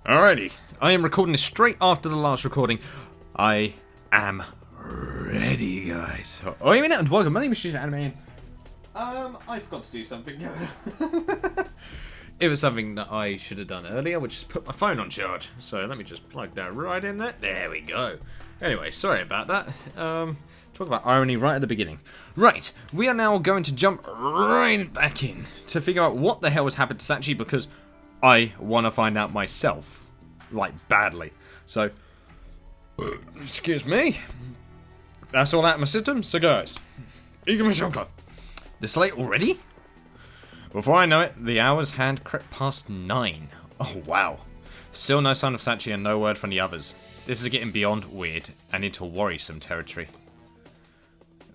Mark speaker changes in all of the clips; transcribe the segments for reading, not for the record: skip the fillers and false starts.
Speaker 1: Alrighty, I am recording this straight after the last recording. I am ready, guys. Oh, you mean and welcome. My name is Anime. I forgot to do something. It was something that I should have done earlier, which is put my phone on charge. So let me just plug that right in there. There we go. Anyway, sorry about that. Talk about irony right at the beginning. Right, we are now going to jump right back in to figure out what the hell has happened to Sachi, because I want to find out myself. Like, badly. So, excuse me. That's all out of my system. So, guys, this late already? Before I know it, the hour's hand crept past 9. Oh, wow. Still no sign of Sachi and no word from the others. This is getting beyond weird and into worrisome territory.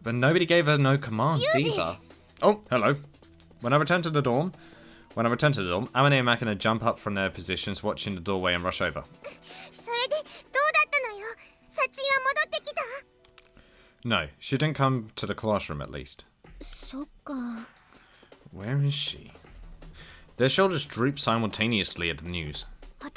Speaker 1: But nobody gave her no commands either. Oh, hello. When I return to the dorm, Amane and Mak are gonna jump up from their positions, watching the doorway and rush over. No, she didn't come to the classroom at least. Where is she? Their shoulders droop simultaneously at the news. Now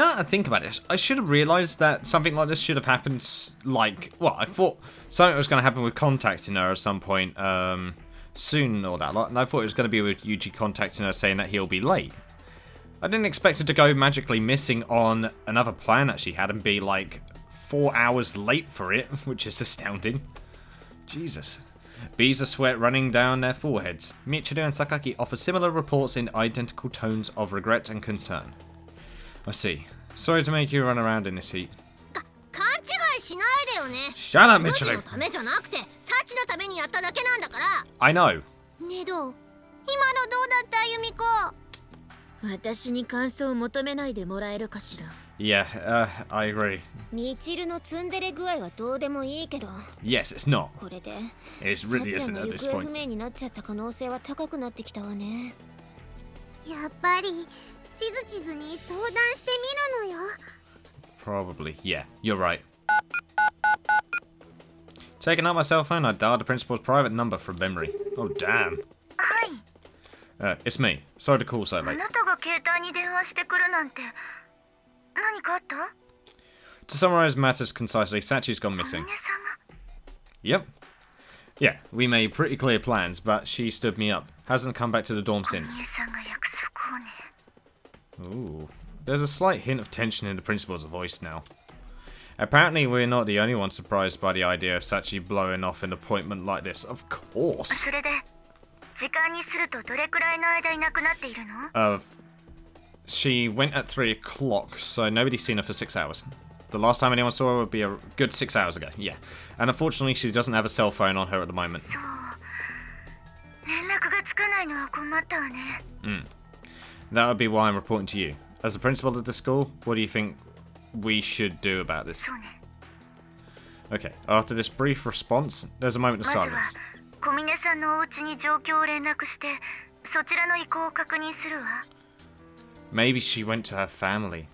Speaker 1: that I think about it, I should have realised that something like this should have happened, like, well, I thought something was going to happen with contacting her at some point soon or that lot, and I thought it was going to be with Yuji contacting her saying that he'll be late. I didn't expect it to go magically missing on another plan that she had and be like 4 hours late for it, which is astounding. Jesus. Beads of sweat running down their foreheads. Michiru and Sakaki offer similar reports in identical tones of regret and concern. I see. Sorry to make you run around in this heat. Shut up, Michiru! I know. Yeah, I agree. Yes, it's not. It really isn't at this point. Probably, yeah, you're right. Taking out my cell phone, I dialed the principal's private number from memory. Oh, damn. It's me. Sorry to call so late. To summarize matters concisely, Sachi's gone missing. Yep. Yeah, we made pretty clear plans, but she stood me up. Hasn't come back to the dorm since. Ooh. There's a slight hint of tension in the principal's voice now. Apparently we're not the only ones surprised by the idea of Sachi blowing off an appointment like this. Of course. She went at 3 o'clock, so nobody's seen her for 6 hours. The last time anyone saw her would be a good 6 hours ago, yeah. And unfortunately, she doesn't have a cell phone on her at the moment. That would be why I'm reporting to you. As the principal of the school, what do you think we should do about this? Okay, after this brief response, there's a moment of silence. Maybe she went to her family.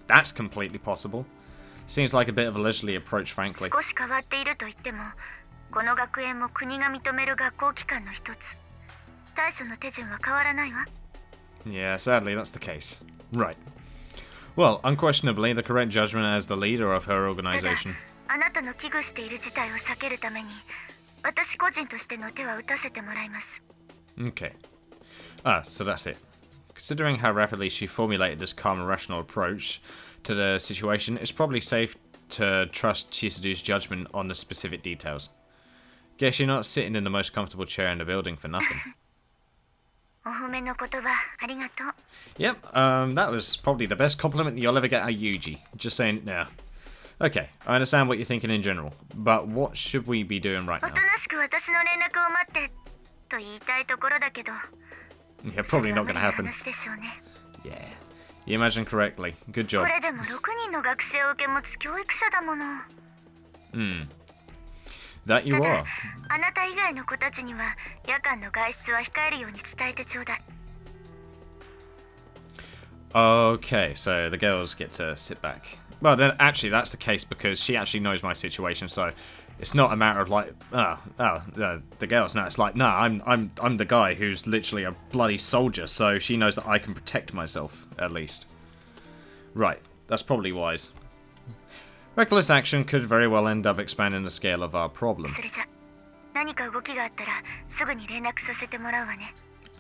Speaker 1: That's completely possible. Seems like a bit of a leisurely approach, frankly. Yeah, sadly, that's the case. Right. Well, unquestionably, the correct judgment as the leader of her organization. Okay. So that's it. Considering how rapidly she formulated this calm and rational approach to the situation, it's probably safe to trust Chisudu's judgment on the specific details. Guess you're not sitting in the most comfortable chair in the building for nothing. Yep, that was probably the best compliment you'll ever get out of Yuji. Just saying it now. Okay, I understand what you're thinking in general, but what should we be doing right now? Yeah, probably not going to happen. Yeah, you imagined correctly. Good job. That you are. Okay, so the girls get to sit back. Well, then actually that's the case because she actually knows my situation, so it's not a matter of like, the girls. No, it's like, no, I'm the guy who's literally a bloody soldier, so she knows that I can protect myself at least. Right, that's probably wise. Reckless action could very well end up expanding the scale of our problem.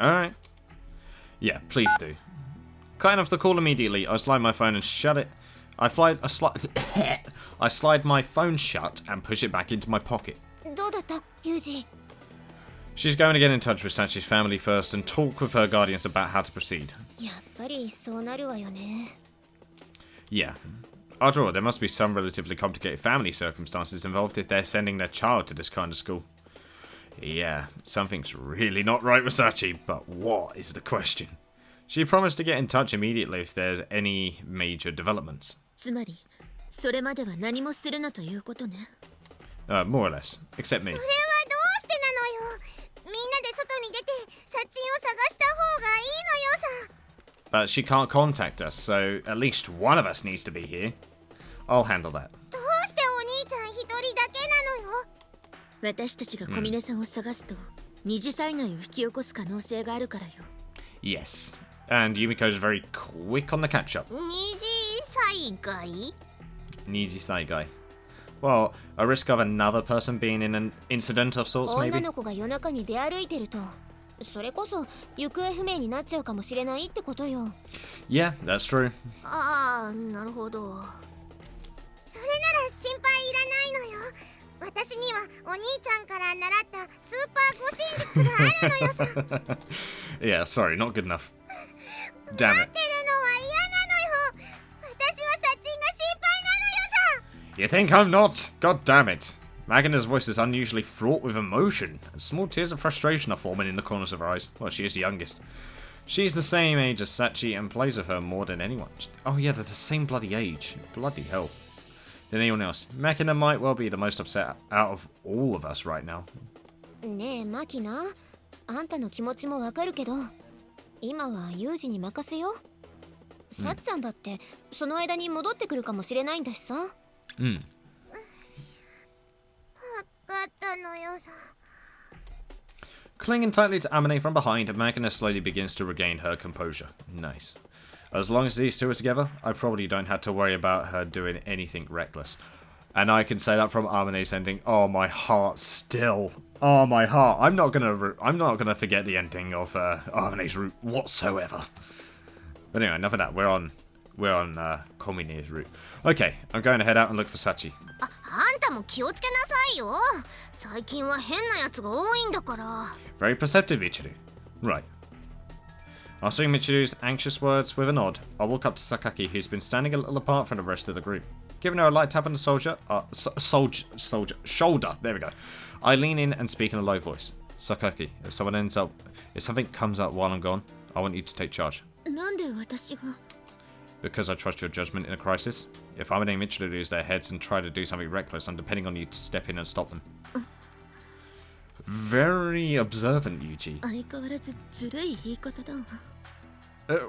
Speaker 1: Alright. Yeah, please do. Cutting off the call immediately, I slide my phone and shut it. I slide my phone shut and push it back into my pocket. She's going to get in touch with Sachi's family first and talk with her guardians about how to proceed. Yeah. After all, there must be some relatively complicated family circumstances involved if they're sending their child to this kind of school. Yeah, something's really not right with Sachi, but what is the question? She promised to get in touch immediately if there's any major developments. More or less, except me. But she can't contact us, so at least one of us needs to be here. I'll handle that. Yes, and Yumiko's very quick on the catch-up. Niji-saigai. Well, a risk of another person being in an incident of sorts, maybe? Yeah, that's true. Yeah, sorry, not good enough. Damn it. You think I'm not? God damn it. Magana's voice is unusually fraught with emotion, and small tears of frustration are forming in the corners of her eyes. Well, she is the youngest. She's the same age as Sachi and plays with her more than anyone. Oh yeah, they're the same bloody age. Bloody hell. Than anyone else. Makina might well be the most upset out of all of us right now. Clinging tightly to Amane from behind, Makina slowly begins to regain her composure. Nice. As long as these two are together, I probably don't have to worry about her doing anything reckless. And I can say that from Amane's ending. Oh, my heart still. Oh, my heart. I'm not gonna forget the ending of Amane's route whatsoever. But anyway, enough of that. We're on Komine's route. Okay, I'm going to head out and look for Sachi. Very perceptive, Michiru. Right. Answering Michiru's anxious words with a nod, I walk up to Sakaki, who's been standing a little apart from the rest of the group. Giving her a light tap on the shoulder. There we go. I lean in and speak in a low voice. Sakaki, if something comes up while I'm gone, I want you to take charge. Because I trust your judgment in a crisis. If Amane and Michiru lose their heads and try to do something reckless, I'm depending on you to step in and stop them. Very observant, Yuji.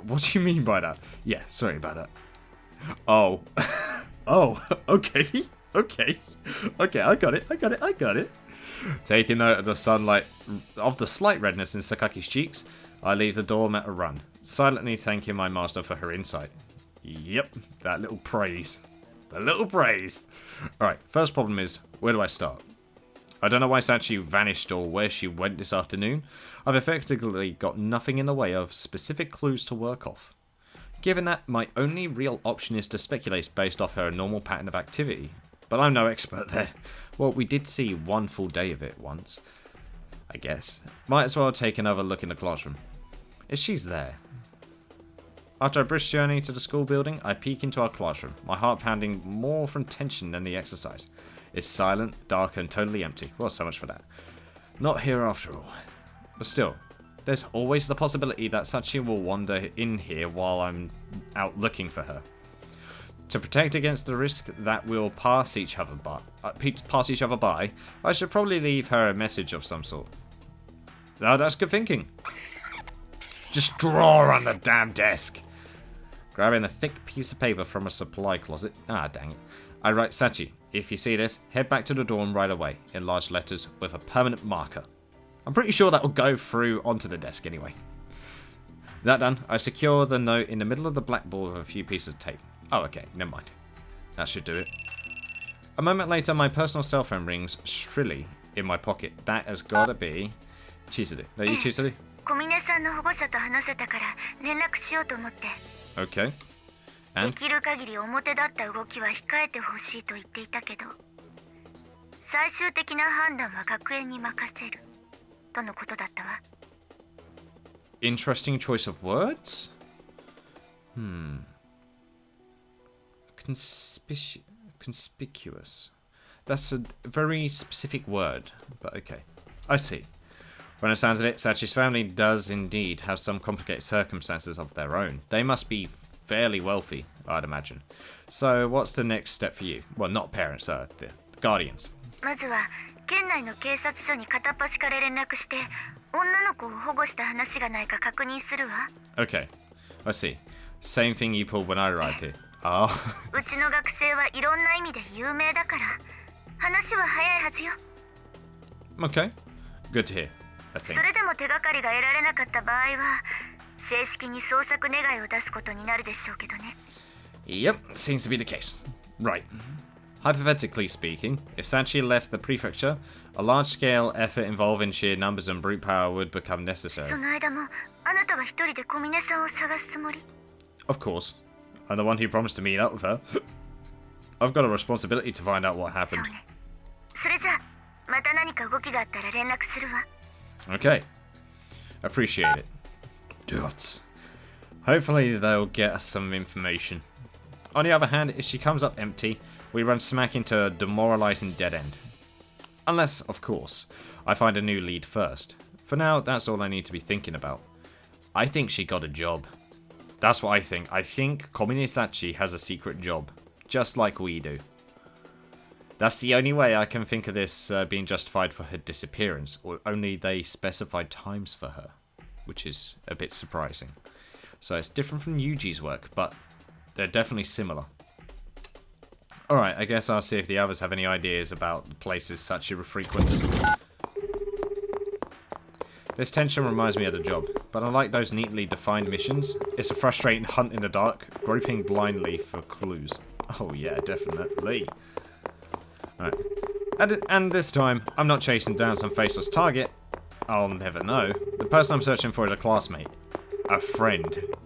Speaker 1: What do you mean by that? Yeah, sorry about that. Oh. Oh, okay. Okay, I got it. Taking note of the slight redness in Sakaki's cheeks, I leave the doormat a run, silently thanking my master for her insight. Yep, that little praise. The little praise. Alright, first problem is, where do I start? I don't know why Sachi vanished or where she went this afternoon. I've effectively got nothing in the way of specific clues to work off. Given that, my only real option is to speculate based off her normal pattern of activity. But I'm no expert there. Well, we did see one full day of it once, I guess. Might as well take another look in the classroom. If she's there. After a brisk journey to the school building, I peek into our classroom, my heart pounding more from tension than the exercise. It's silent, dark, and totally empty. Well, so much for that. Not here after all. But still, there's always the possibility that Sachi will wander in here while I'm out looking for her. To protect against the risk that we'll pass each other by, I should probably leave her a message of some sort. Oh, that's good thinking. Just draw on the damn desk. Grabbing a thick piece of paper from a supply closet. Ah, dang it. I write, Sachi, if you see this, head back to the dorm right away, in large letters, with a permanent marker. I'm pretty sure that will go through onto the desk anyway. That done, I secure the note in the middle of the blackboard with a few pieces of tape. Oh, okay, never mind. That should do it. A moment later, my personal cell phone rings shrilly in my pocket. That has got to be Chisaru. Are you Chisaru? Okay. And? Interesting choice of words? Conspicuous. That's a very specific word, but okay. I see. From the sounds of it, Sachi's family does indeed have some complicated circumstances of their own. They must be fairly wealthy, I'd imagine. So, what's the next step for you? Well, not parents, the guardians. Okay, I see. Same thing you pulled when I arrived here. Oh. Okay, good to hear, I think. Yep, seems to be the case. Right. Hypothetically speaking, if Sachi left the prefecture, a large-scale effort involving sheer numbers and brute power would become necessary. Of course. I'm the one who promised to meet up with her. I've got a responsibility to find out what happened. Okay. Appreciate it. Dots. Hopefully they'll get us some information. On the other hand, if she comes up empty, we run smack into a demoralizing dead end. Unless, of course, I find a new lead first. For now, that's all I need to be thinking about. I think she got a job. That's what I think. I think Komine Sachi has a secret job. Just like we do. That's the only way I can think of this being justified for her disappearance. Or only they specified times for her. Which is a bit surprising. So it's different from Yuji's work, but they're definitely similar. Alright, I guess I'll see if the others have any ideas about the places Sachi frequents. This tension reminds me of the job, but unlike those neatly defined missions, it's a frustrating hunt in the dark, groping blindly for clues. Oh yeah, definitely. Alright. And this time, I'm not chasing down some faceless target. I'll never know. The person I'm searching for is a classmate. A friend.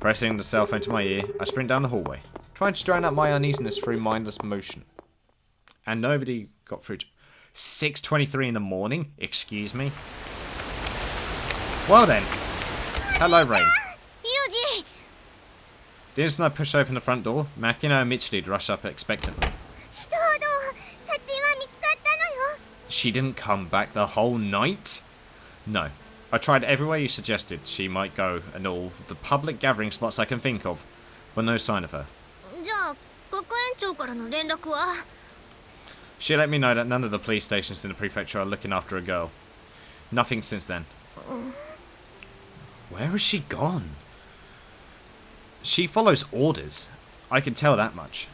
Speaker 1: Pressing the cell phone to my ear, I sprint down the hallway, trying to drown out my uneasiness through mindless motion. And nobody got through. 6:23 in the morning? Excuse me? Well then. Hello, Rain.
Speaker 2: Yuji!
Speaker 1: The instant I pushed open the front door, Makino and Michiru rushed up expectantly. She didn't come back the whole night? No. I tried everywhere you suggested she might go and all the public gathering spots I can think of, but no sign of her. She let me know that none of the police stations in the prefecture are looking after a girl. Nothing since then. Where has she gone? She follows orders. I can tell that much.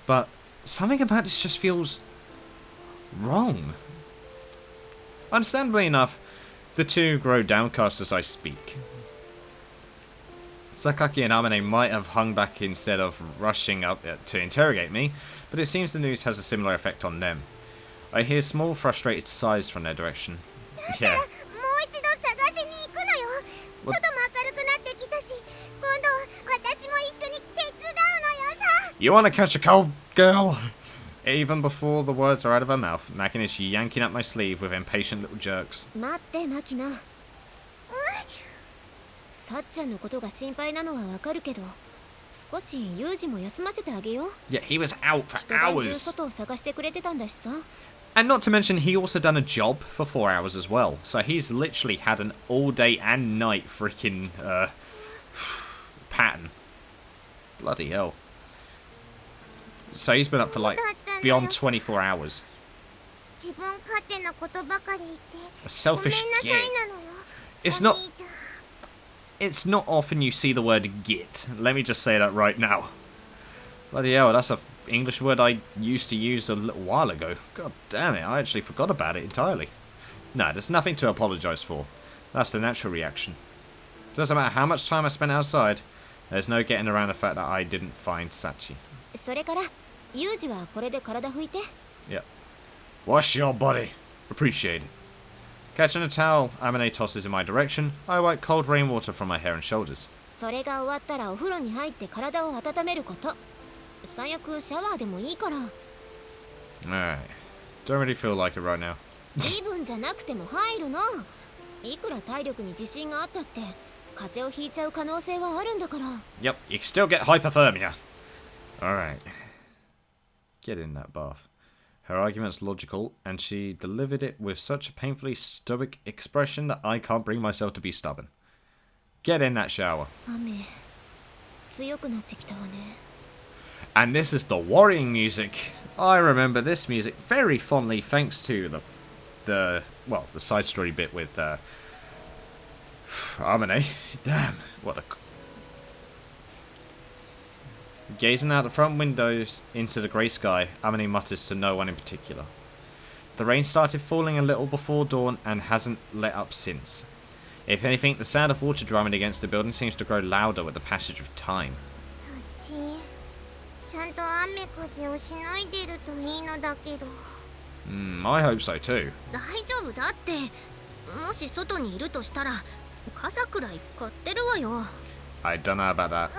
Speaker 1: But something about this just feels wrong. Understandably enough, the two grow downcast as I speak. Sakaki and Amane might have hung back instead of rushing up to interrogate me, but it seems the news has a similar effect on them. I hear small frustrated sighs from their direction. Yeah. What? You want to catch a cold, girl? Even before the words are out of her mouth, Makin is yanking at my sleeve with impatient little jerks. Yeah, he was out for hours. And not to mention, he also done a job for 4 hours as well. So he's literally had an all day and night freaking pattern. Bloody hell. So he's been up for like beyond 24 hours. A selfish git. It's not... It's not often you see the word git. Let me just say that right now. Bloody hell, that's an English word I used to use a little while ago. God damn it, I actually forgot about it entirely. No, there's nothing to apologise for. That's the natural reaction. Doesn't matter how much time I spent outside, there's no getting around the fact that I didn't find Sachi. Yep. Wash your body. Appreciate it. Catching a towel, Amane tosses in my direction. I wipe cold rainwater from my hair and shoulders. Alright. Don't really feel like it right now. Yep, you can still get hypothermia. Alright. Get in that bath. Her argument's logical, and she delivered it with such a painfully stoic expression that I can't bring myself to be stubborn. Get in that shower. And this is the worrying music. I remember this music very fondly thanks to the side story bit with Amane. Damn, what a... Gazing out the front windows into the grey sky, Amane mutters to no one in particular. The rain started falling a little before dawn and hasn't let up since. If anything, the sound of water drumming against the building seems to grow louder with the passage of time. I hope so too. I don't know about that.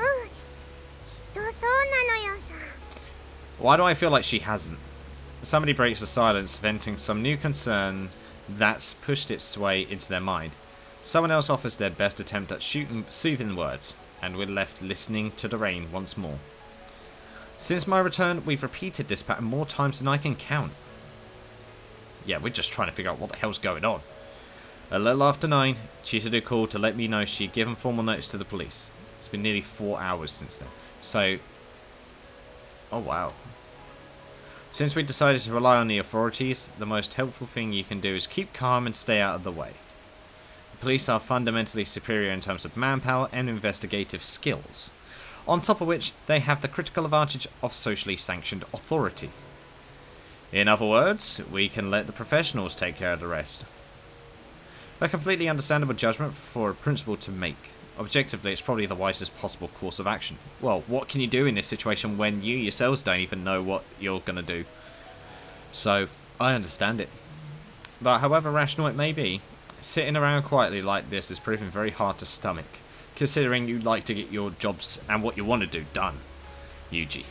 Speaker 1: Why do I feel like she hasn't? Somebody breaks the silence, venting some new concern that's pushed its way into their mind. Someone else offers their best attempt at soothing words, and we're left listening to the rain once more. Since my return, we've repeated this pattern more times than I can count. Yeah, we're just trying to figure out what the hell's going on. A little after 9, Chisudu called to let me know she'd given formal notice to the police. It's been nearly 4 hours since then. So... oh wow. Since we decided to rely on the authorities, the most helpful thing you can do is keep calm and stay out of the way. The police are fundamentally superior in terms of manpower and investigative skills. On top of which, they have the critical advantage of socially sanctioned authority. In other words, we can let the professionals take care of the rest. A completely understandable judgment for a principal to make. Objectively, it's probably the wisest possible course of action. Well, what can you do in this situation when you yourselves don't even know what you're going to do? So, I understand it. But however rational it may be, sitting around quietly like this is proving very hard to stomach, considering you like to get your jobs and what you want to do done. Yuji.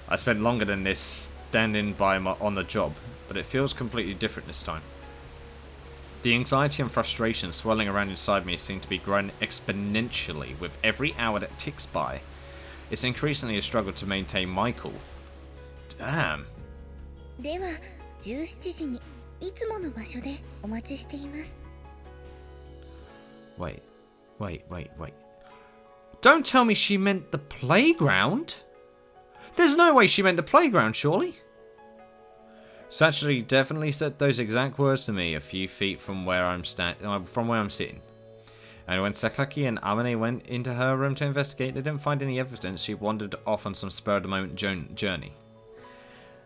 Speaker 1: I spent longer than this standing by on the job, but it feels completely different this time. The anxiety and frustration swirling around inside me seem to be growing exponentially with every hour that ticks by. It's increasingly a struggle to maintain my cool. Damn. Wait. Don't tell me she meant the playground? There's no way she meant the playground, surely? Sachi definitely said those exact words to me a few feet from where I'm sitting. And when Sakaki and Amane went into her room to investigate, they didn't find any evidence she wandered off on some spur-of-the-moment journey.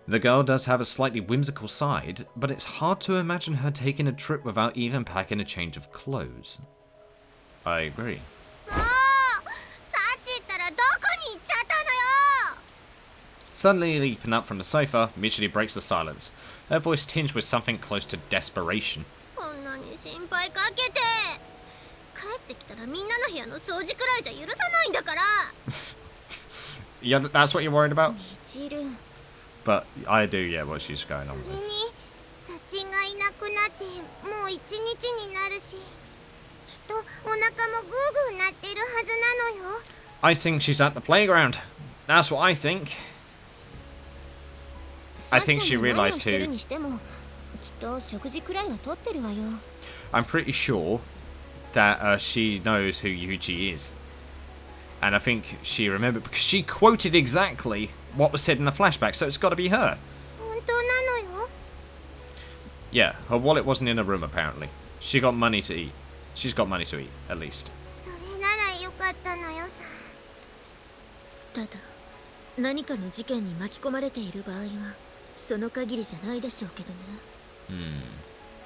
Speaker 1: The girl does have a slightly whimsical side, but it's hard to imagine her taking a trip without even packing a change of clothes. I agree. Suddenly leaping up from the sofa, Michiru breaks the silence, her voice tinged with something close to desperation. Yeah, that's what you're worried about? But I do get what she's going on with. I think she's at the playground. That's what I think. I think she realised too. I'm pretty sure that she knows who Yuji is. And I think she remembered because she quoted exactly what was said in the flashback, so it's got to be her. Yeah, her wallet wasn't in her room apparently. She got money to eat. She's got money to eat, at least.
Speaker 2: ただ何かの事件に巻き込まれている場合はその限りじゃないでしょうけどね。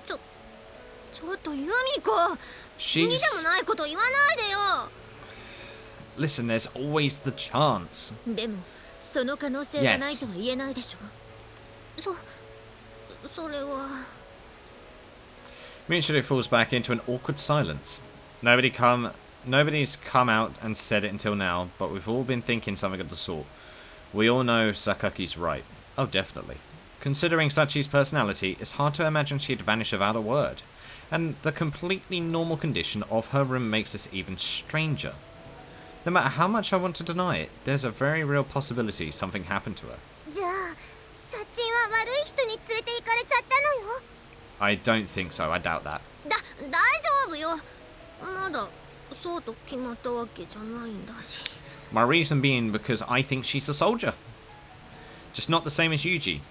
Speaker 2: ちょっとユミコ、君でもないこと言わないでよ。
Speaker 1: Listen, there's always the chance.
Speaker 2: でもその可能性がないとは言えないでしょ。それは
Speaker 1: Mutually falls back into an awkward silence. Nobody's come out and said it until now, but we've all been thinking something of the sort. We all know Sakaki's right. Oh, definitely. Considering Sachi's personality, it's hard to imagine she'd vanish without a word. And the completely normal condition of her room makes this even stranger. No matter how much I want to deny it, there's a very real possibility something happened to her.
Speaker 3: じゃあ、サチは悪い人に連れて行かれちゃったのよ。
Speaker 1: I don't think so, I doubt that.
Speaker 3: 大丈夫よ。まだそうと決まったわけじゃないんだし。
Speaker 1: My reason being because I think she's a soldier. Just not the same as Yuji.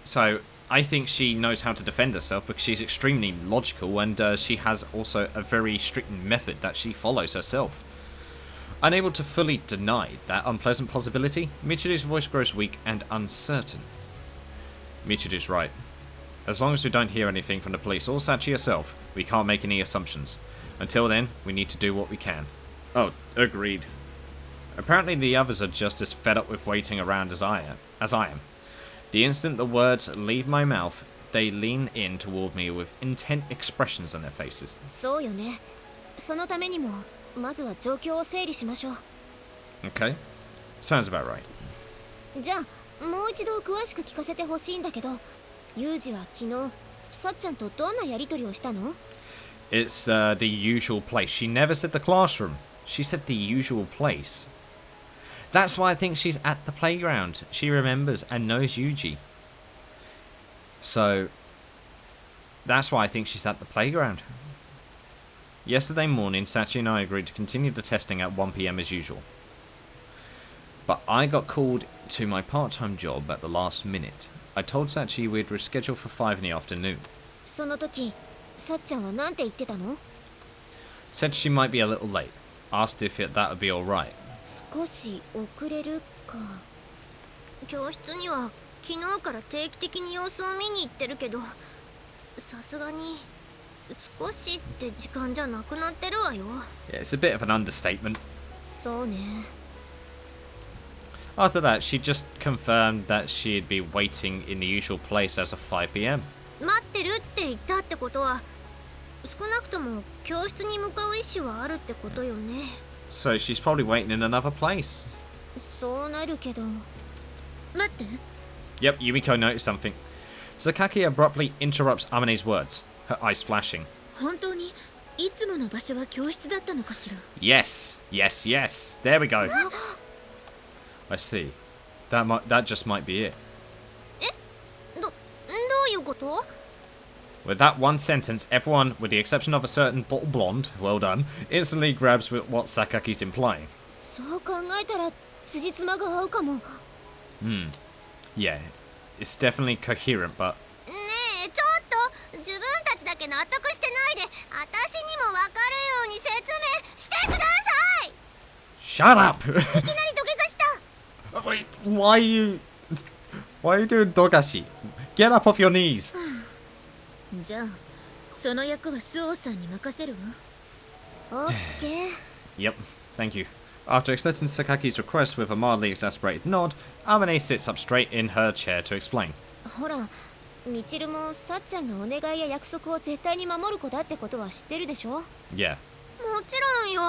Speaker 1: So, I think she knows how to defend herself because she's extremely logical and she has also a very strict method that she follows herself. Unable to fully deny that unpleasant possibility, Michiru's voice grows weak and uncertain. Michiru's right. As long as we don't hear anything from the police or Sachi herself, we can't make any assumptions. Until then, we need to do what we can. Oh, agreed. Apparently the others are just as fed up with waiting around as I am. The instant the words leave my mouth, they lean in toward me with intent expressions on their faces.
Speaker 3: そうよね。そのためにもまずは状況を整理しましょう。
Speaker 1: Okay. Sounds about right.
Speaker 3: じゃあもう一度詳しく聞かせてほしいんだけど、ユージは昨日さっちゃんとどんなやりとりをしたの？
Speaker 1: It's the usual place. She never said the classroom. She said the usual place. That's why I think she's at the playground. She remembers and knows Yuji. So, that's why I think she's at the playground. Yesterday morning, Sachi and I agreed to continue the testing at 1 PM as usual. But I got called to my part-time job at the last minute. I told Sachi we'd reschedule for 5 in the afternoon.
Speaker 3: その時、さっちゃんはなんて言ってたの？
Speaker 1: Said she might be a little late. Asked if that would be alright.
Speaker 3: 少し遅れるか。教室には昨日から定期的に様子を見に行ってるけど、さすがに少しって時間じゃなくなってるわよ。
Speaker 1: Yeah, it's a bit of an understatement.
Speaker 3: そうね。
Speaker 1: After that, she just confirmed that she'd be waiting in the usual place as of 5 PM.
Speaker 3: 待ってるって言ったってことは、少なくとも教室に向かう意思はあるってことよね。
Speaker 1: So she's probably waiting in another place.
Speaker 3: そうなるけど。
Speaker 2: 待って。
Speaker 1: Yep, Yumiko noticed something. Sakaki abruptly interrupts Amane's words, her eyes flashing.
Speaker 2: 本当にいつもの場所は教室だったのかしら。
Speaker 1: Yes, yes, yes. There we go. I see. That just might be it.
Speaker 3: どういうこと？
Speaker 1: With that one sentence, everyone, with the exception of a certain bottle blonde, well done, instantly grabs with what Sakaki's implying.
Speaker 3: そう考えたら辻褄が合うかも。
Speaker 1: Yeah, it's definitely coherent, but...
Speaker 3: ねえ、ちょっと自分たちだけ納得してないで、私にも分かるように説明してください。
Speaker 1: Shut up!
Speaker 3: いきなり土下座した。
Speaker 1: Wait, why are you doing dogashi? Get up off your knees!
Speaker 2: じゃあその役はスオーさんに任せるわ。
Speaker 3: オッケー。
Speaker 1: Yep, thank you. After accepting Sakaki's request with a mildly exasperated nod, Amane sits up straight in her chair to explain.
Speaker 3: ほら、みちるもさっちゃんがお願いや約束を絶対に守る子だってことは知ってるでしょ？
Speaker 1: Yeah.
Speaker 3: もちろんよ。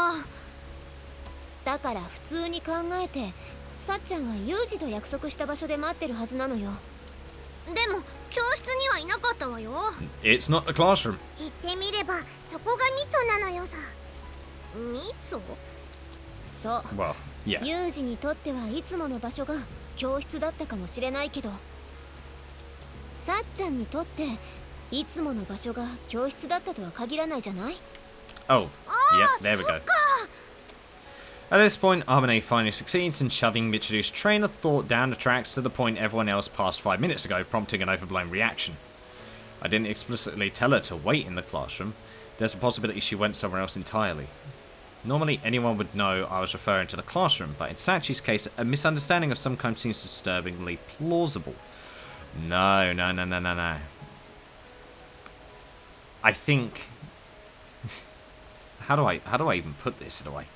Speaker 3: だから普通に考えて、さっちゃんはユージと約束した場所で待ってるはずなのよ。でも教室にはいなかったわよ。
Speaker 1: It's not the classroom.
Speaker 3: 言ってみればそこがミソなのよさ。ミソ？そう。
Speaker 1: Well, yeah.
Speaker 3: ユージにとってはいつもの場所が教室だったかもしれないけど、さっちゃんにとっていつもの場所が教室だったとは限らないじゃない？
Speaker 1: Oh, yep, there we go. At this point, Amane finally succeeds in shoving Michiru's train of thought down the tracks to the point everyone else passed 5 minutes ago, prompting an overblown reaction. I didn't explicitly tell her to wait in the classroom. There's a possibility she went somewhere else entirely. Normally anyone would know I was referring to the classroom, but in Sachi's case, a misunderstanding of some kind seems disturbingly plausible. No. I think... How do I even put this in a way?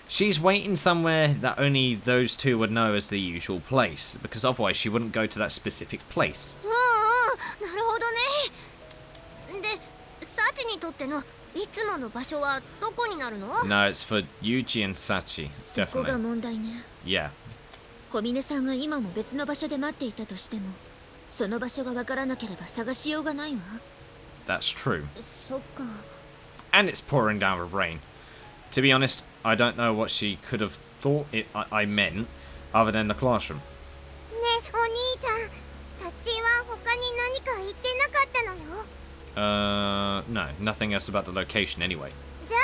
Speaker 1: She's waiting somewhere that only those two would know as the usual place, because otherwise she wouldn't go to that specific place.
Speaker 3: なるほどね。で、サチにとってのいつもの場所はどこになるの？
Speaker 1: No, it's for Yuji and Sachi.
Speaker 2: そこが
Speaker 1: Definitely.
Speaker 2: 問題ね。
Speaker 1: Yeah.
Speaker 2: 小峰さんが今も別の場所で待っていたとしても、その場所がわからなければ探しようがないわ。
Speaker 1: That's true.
Speaker 2: そっか。
Speaker 1: And it's pouring down with rain. To be honest, I don't know what she could have thought I meant, other than the classroom.
Speaker 3: ねえ、お兄ちゃん、サチは他に何か言ってなかったのよ。
Speaker 1: No, nothing else about the location anyway.
Speaker 3: じゃあ、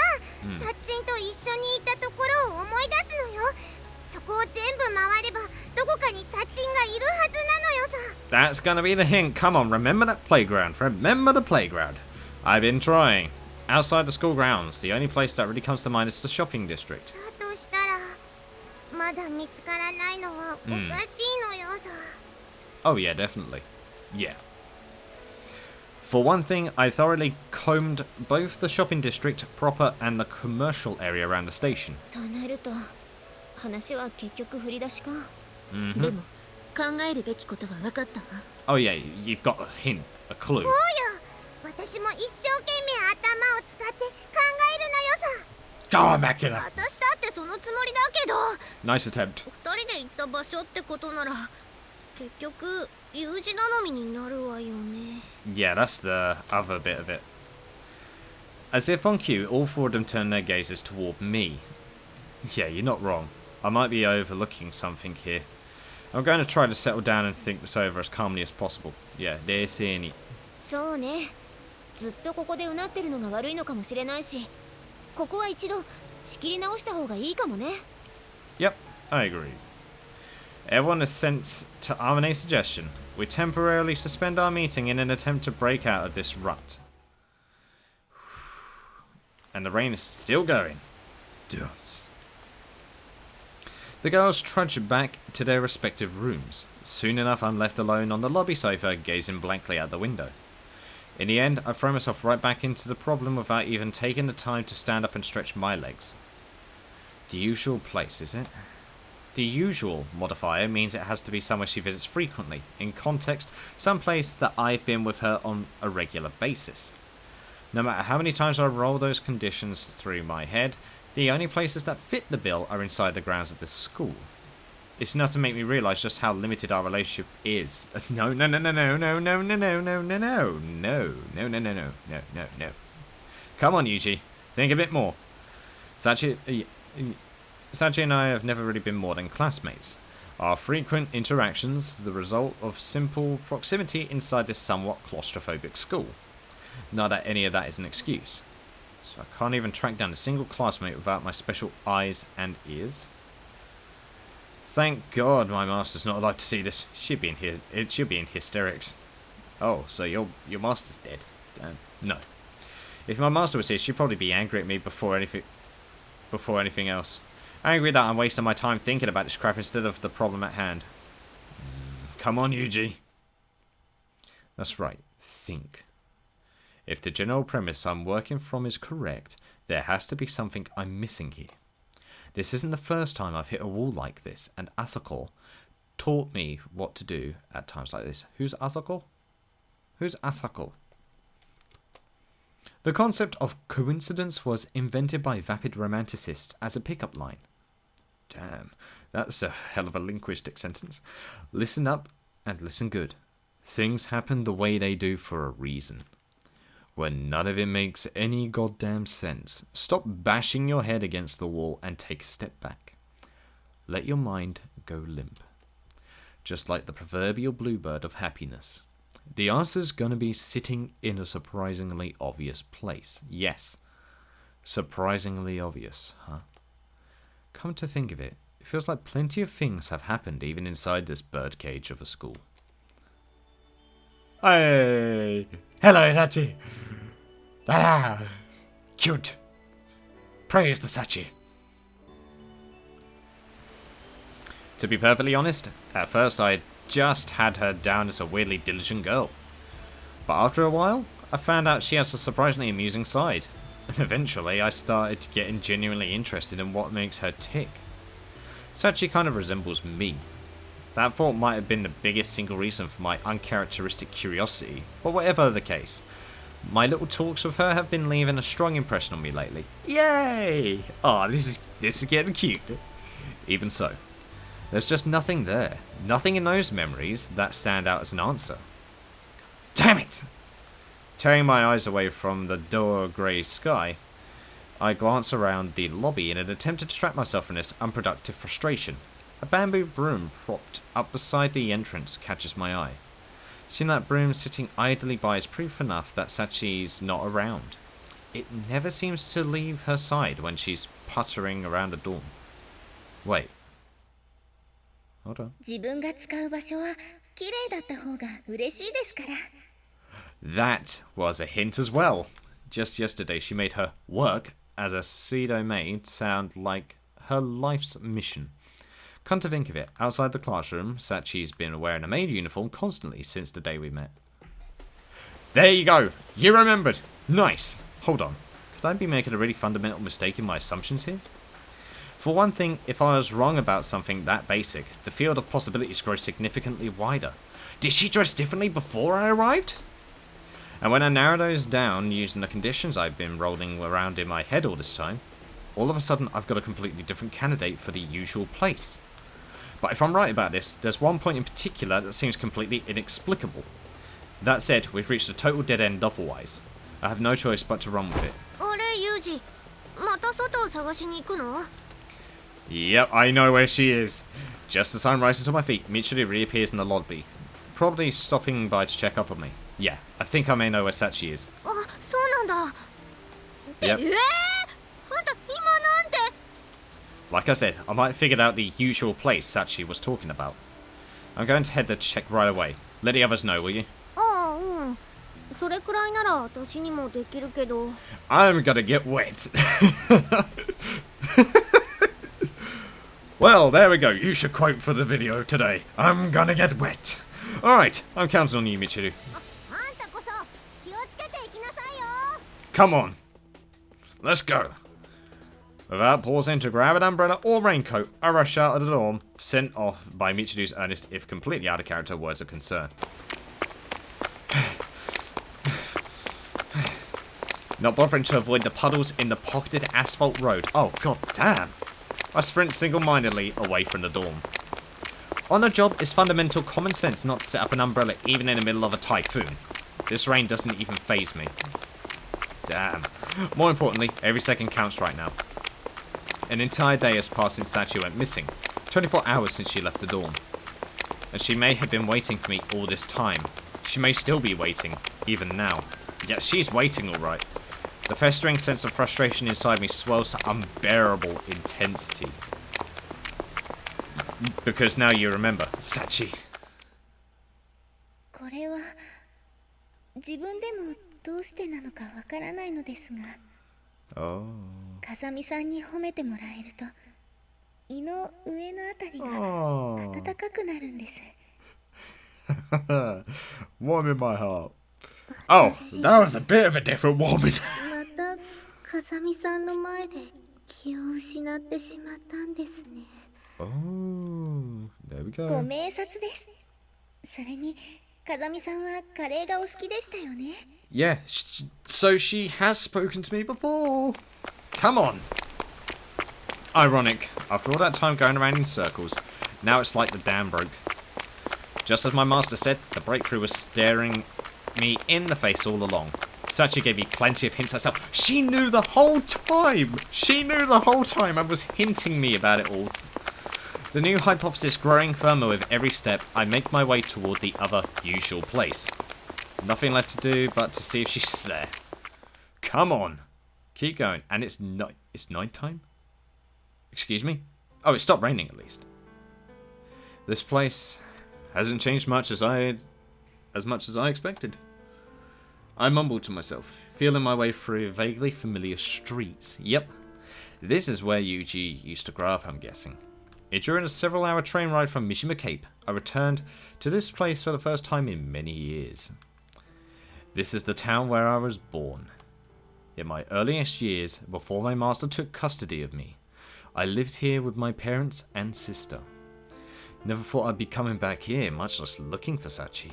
Speaker 3: サッチンと一緒にいたところを思い出すのよ。そこを全部回ればどこかにサッチンがいるはずなのよさ。
Speaker 1: That's gonna be the hint. Come on, remember that playground. Remember the playground. I've been trying. Outside the school grounds, the only place that really comes to mind is the shopping district.
Speaker 3: だとしたら、まだ見つからないのはおかしいのよさ。
Speaker 1: Oh yeah, definitely. Yeah. For one thing, I thoroughly combed both the shopping district proper and the commercial area around the station.
Speaker 2: となると、話は結局振り出しか。
Speaker 1: Mm-hmm.
Speaker 2: でも、考えるべきことは分かったわ。
Speaker 1: Oh yeah, you've got a hint, a clue.
Speaker 3: そうよ。私も一生懸命頭を使って考えるのよさ。
Speaker 1: Go on, Makina.
Speaker 3: 私だってそのつもりだけど。
Speaker 1: Nice attempt.
Speaker 3: 二人で行った場所ってことなら、結局有事頼みになるわよね。
Speaker 1: Yeah, that's the other bit of it. As if on cue, all four of them turn their gazes toward me. Yeah, you're not wrong. I might be overlooking something here. I'm going to try to settle down and think this over as calmly as possible. Yeah, 冷静に。
Speaker 2: そうね。ずっとここでうなってるのが悪いのかもしれないし、ここは一度仕切り直した方がいいかもね。
Speaker 1: Yep, I agree. Everyone assents to Armane's suggestion. We temporarily suspend our meeting in an attempt to break out of this rut. And the rain is still going. Dance. The girls trudge back to their respective rooms. Soon enough, I'm left alone on the lobby sofa, gazing blankly out the window. In the end, I throw myself right back into the problem without even taking the time to stand up and stretch my legs. The usual place, is it? The usual modifier means it has to be somewhere she visits frequently. In context, some place that I've been with her on a regular basis. No matter how many times I roll those conditions through my head, the only places that fit the bill are inside the grounds of this school. It's enough to make me realise just how limited our relationship is. No. Come on, Yuji. Think a bit more. Sachi and I have never really been more than classmates. Our frequent interactions, the result of simple proximity inside this somewhat claustrophobic school. Not that any of that is an excuse. So I can't even track down a single classmate without my special eyes and ears. Thank God my master's not allowed to see this. She'd be in hysterics. Oh, so your master's dead? No. If my master was here, she'd probably be angry at me before anything else. Angry that I'm wasting my time thinking about this crap instead of the problem at hand. Come on, Yuji. That's right. Think. If the general premise I'm working from is correct, there has to be something I'm missing here. This isn't the first time I've hit a wall like this, and Asako taught me what to do at times like this. Who's Asako? Who's Asako? The concept of coincidence was invented by vapid romanticists as a pickup line. Damn, that's a hell of a linguistic sentence. Listen up and listen good. Things happen the way they do for a reason. When none of it makes any goddamn sense, stop bashing your head against the wall and take a step back. Let your mind go limp. Just like the proverbial bluebird of happiness. The answer's gonna be sitting in a surprisingly obvious place. Yes, surprisingly obvious, huh? Come to think of it, it feels like plenty of things have happened even inside this birdcage of a school. Hey! Hello, Sachi! Ah! Cute! Praise the Sachi. To be perfectly honest, at first I just had her down as a weirdly diligent girl. But after a while, I found out she has a surprisingly amusing side. And eventually I started getting genuinely interested in what makes her tick. Sachi kind of resembles me. That thought might have been the biggest single reason for my uncharacteristic curiosity, but whatever the case, my little talks with her have been leaving a strong impression on me lately. Yay! Oh, this is getting cute. Even so, there's just nothing there. Nothing in those memories that stand out as an answer. Damn it! Tearing my eyes away from the dull grey sky, I glance around the lobby in an attempt to distract myself from this unproductive frustration. A bamboo broom propped up beside the entrance catches my eye. Seeing that broom sitting idly by is proof enough that Sachi's not around. It never seems to leave her side when she's puttering around the dorm. Wait. Hold on. That was a hint as well. Just yesterday she made her work as a pseudo-maid sound like her life's mission. Come to think of it, outside the classroom, Sachi's been wearing a maid uniform constantly since the day we met. There you go! You remembered! Nice! Hold on. Could I be making a really fundamental mistake in my assumptions here? For one thing, if I was wrong about something that basic, the field of possibilities grows significantly wider. Did she dress differently before I arrived? And when I narrow those down using the conditions I've been rolling around in my head all this time, all of a sudden I've got a completely different candidate for the usual place. But if I'm right about this, there's one point in particular that seems completely inexplicable. That said, we've reached a total dead end otherwise. I have no choice but to run with it. Yep, I know where she is. Just as I'm rising to my feet, Michiru reappears in the lobby. Probably stopping by to check up on me. Yeah, I think I may know where Sachi is. Yep. Like I said, I might have figured out the usual place Sachi was talking about. I'm going to head there to check right away. Let the others know, will you? I'm gonna get wet. Well, there we go. Yuusha quote for the video today. I'm gonna get wet. Alright, I'm counting on you, Michiru. Come on. Let's go. Without pausing to grab an umbrella or raincoat, I rush out of the dorm, sent off by Michiru's earnest, if completely out of character, words of concern. Not bothering to avoid the puddles in the pocketed asphalt road. Oh, god damn. I sprint single-mindedly away from the dorm. On a job, it's fundamental common sense not to set up an umbrella even in the middle of a typhoon. This rain doesn't even faze me. Damn. More importantly, every second counts right now. An entire day has passed since Sachi went missing. 24 hours since she left the dorm. And she may have been waiting for me all this time. She may still be waiting, even now. Yet she's waiting alright. The festering sense of frustration inside me swells to unbearable intensity. Because now you remember, Sachi. Oh. Warm in my heart. Oh, that was a bit of a different warming. Oh, there we go. Yeah, so she has spoken to me before. Come on. Ironic. After all that time going around in circles, now it's like the dam broke. Just as my master said, the breakthrough was staring me in the face all along. Sachi gave me plenty of hints herself. She knew the whole time! She knew the whole time and was hinting me about it all. The new hypothesis growing firmer with every step, I make my way toward the other usual place. Nothing left to do but to see if she's there. Come on. Keep going. And it's night time? Excuse me? Oh, it stopped raining at least. This place hasn't changed much as I expected. I mumbled to myself, feeling my way through vaguely familiar streets. Yep, This is where Yuji used to grow up, I'm guessing. During a several-hour train ride from Mishima Cape, I returned to this place for the first time in many years. This is the town where I was born. In my earliest years, before my master took custody of me, I lived here with my parents and sister. Never thought I'd be coming back here, much less looking for Sachi.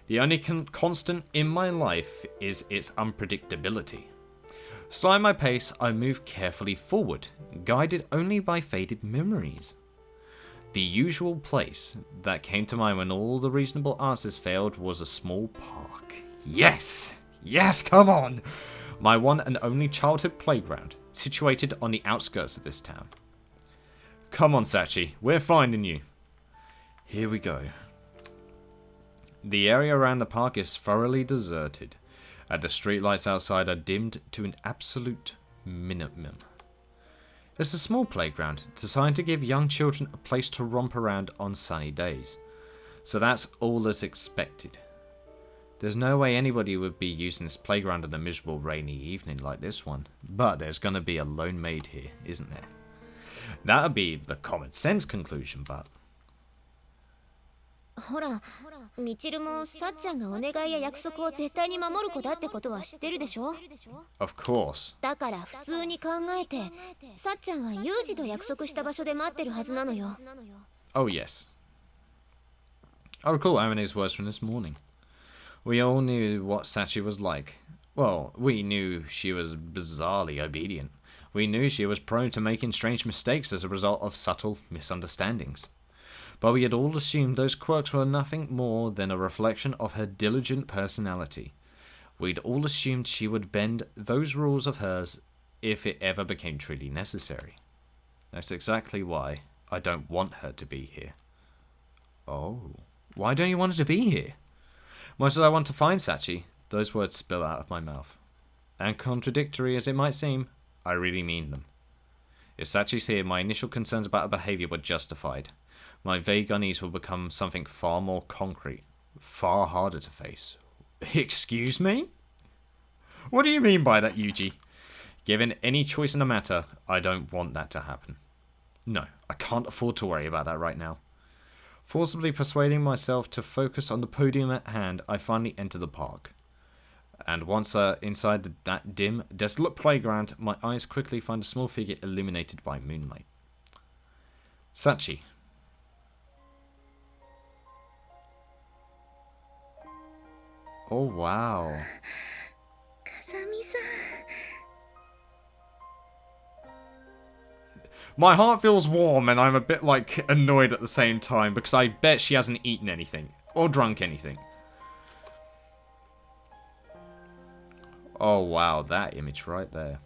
Speaker 1: The only constant in my life is its unpredictability. Slowing my pace, I moved carefully forward, guided only by faded memories. The usual place that came to mind when all the reasonable answers failed was a small park. Yes! Yes, come on! My one and only childhood playground, situated on the outskirts of this town. Come on, Sachi, we're finding you. Here we go. The area around the park is thoroughly deserted, and the streetlights outside are dimmed to an absolute minimum. It's a small playground designed to give young children a place to romp around on sunny days, so that's all that's expected. There's no way anybody would be using this playground on a miserable rainy evening like this one, but there's going to be a lone maid here, isn't there? That would be the common sense conclusion, but...
Speaker 3: ほら、みちるもさっちゃんがお願いや約束を絶対に守る子だってことは知ってるでしょ?
Speaker 1: Of course.
Speaker 3: だから普通に考えて、さっちゃんはユージと約束した場所で待ってるはずなのよ。
Speaker 1: Oh yes. I recall Arane's words from this morning. We all knew what Sachi was like. Well, we knew she was bizarrely obedient. We knew she was prone to making strange mistakes as a result of subtle misunderstandings. But we had all assumed those quirks were nothing more than a reflection of her diligent personality. We'd all assumed she would bend those rules of hers if it ever became truly necessary. That's exactly why I don't want her to be here. Oh, why don't you want her to be here? Much as I want to find Sachi, those words spill out of my mouth. And contradictory as it might seem, I really mean them. If Sachi's here, my initial concerns about her behaviour were justified. My vague unease will become something far more concrete, far harder to face. Excuse me? What do you mean by that, Yuji? Given any choice in the matter, I don't want that to happen. No, I can't afford to worry about that right now. Forcibly persuading myself to focus on the podium at hand, I finally enter the park. And once inside that dim, desolate playground, my eyes quickly find a small figure illuminated by moonlight. Sachi. Oh wow. My heart feels warm and I'm a bit like annoyed at the same time because I bet she hasn't eaten anything or drunk anything. Oh wow, that image right there.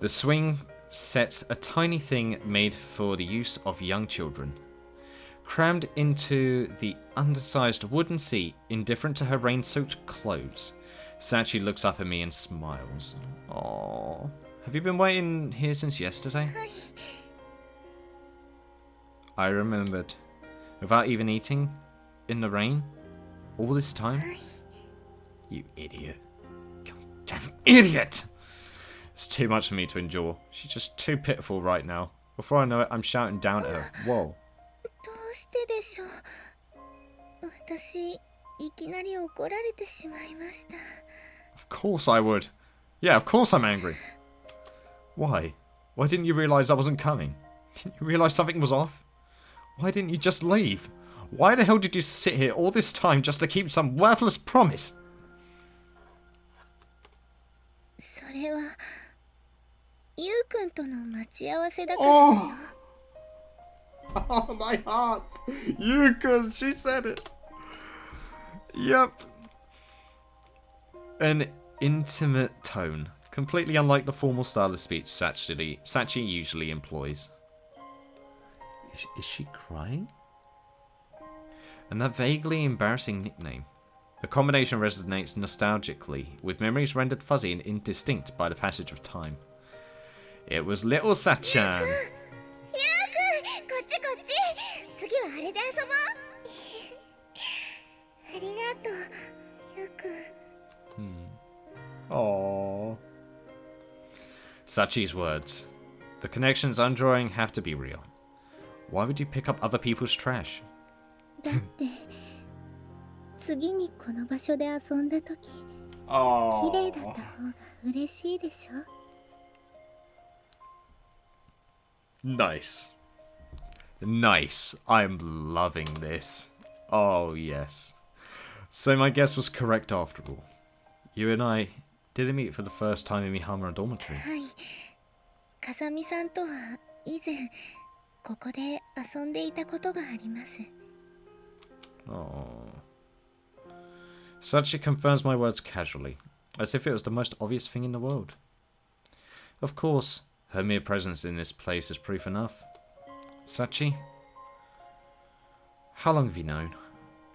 Speaker 1: The swing sets a tiny thing made for the use of young children. Crammed into the undersized wooden seat, indifferent to her rain-soaked clothes, Sachi looks up at me and smiles. Aww. Have you been waiting here since yesterday? I remembered. Without even eating? In the rain? All this time? You idiot. Damn idiot! It's too much for me to endure. She's just too pitiful right now. Before I know it, I'm shouting down at her. Whoa. Of course I would. Yeah, of course I'm angry. Why? Why didn't you realise I wasn't coming? Didn't you realise something was off? Why didn't you just leave? Why the hell did you sit here all this time just to keep some worthless promise? Oh! Oh, my heart! Yuu-Kun, she said it! Yep. An intimate tone, completely unlike the formal style of speech Sachi usually employs. Is she crying? And that vaguely embarrassing nickname. The combination resonates nostalgically, with memories rendered fuzzy and indistinct by the passage of time. It was little Sachan. Aww. Sachi's words. The connections I'm drawing have to be real. Why would you pick up other people's trash?
Speaker 3: だって次にこの場所で遊んだ時綺麗だった方が嬉しいでしょ
Speaker 1: Nice. Nice. I'm loving this. Oh, yes. So my guess was correct after all. You and I didn't meet for the first time in Mihamura Dormitory.
Speaker 3: はい。風見さんとは以前ここで遊んでいたことがあります。
Speaker 1: Oh. Sachi confirms my words casually, as if it was the most obvious thing in the world. Of course, her mere presence in this place is proof enough. Sachi? How long have you known?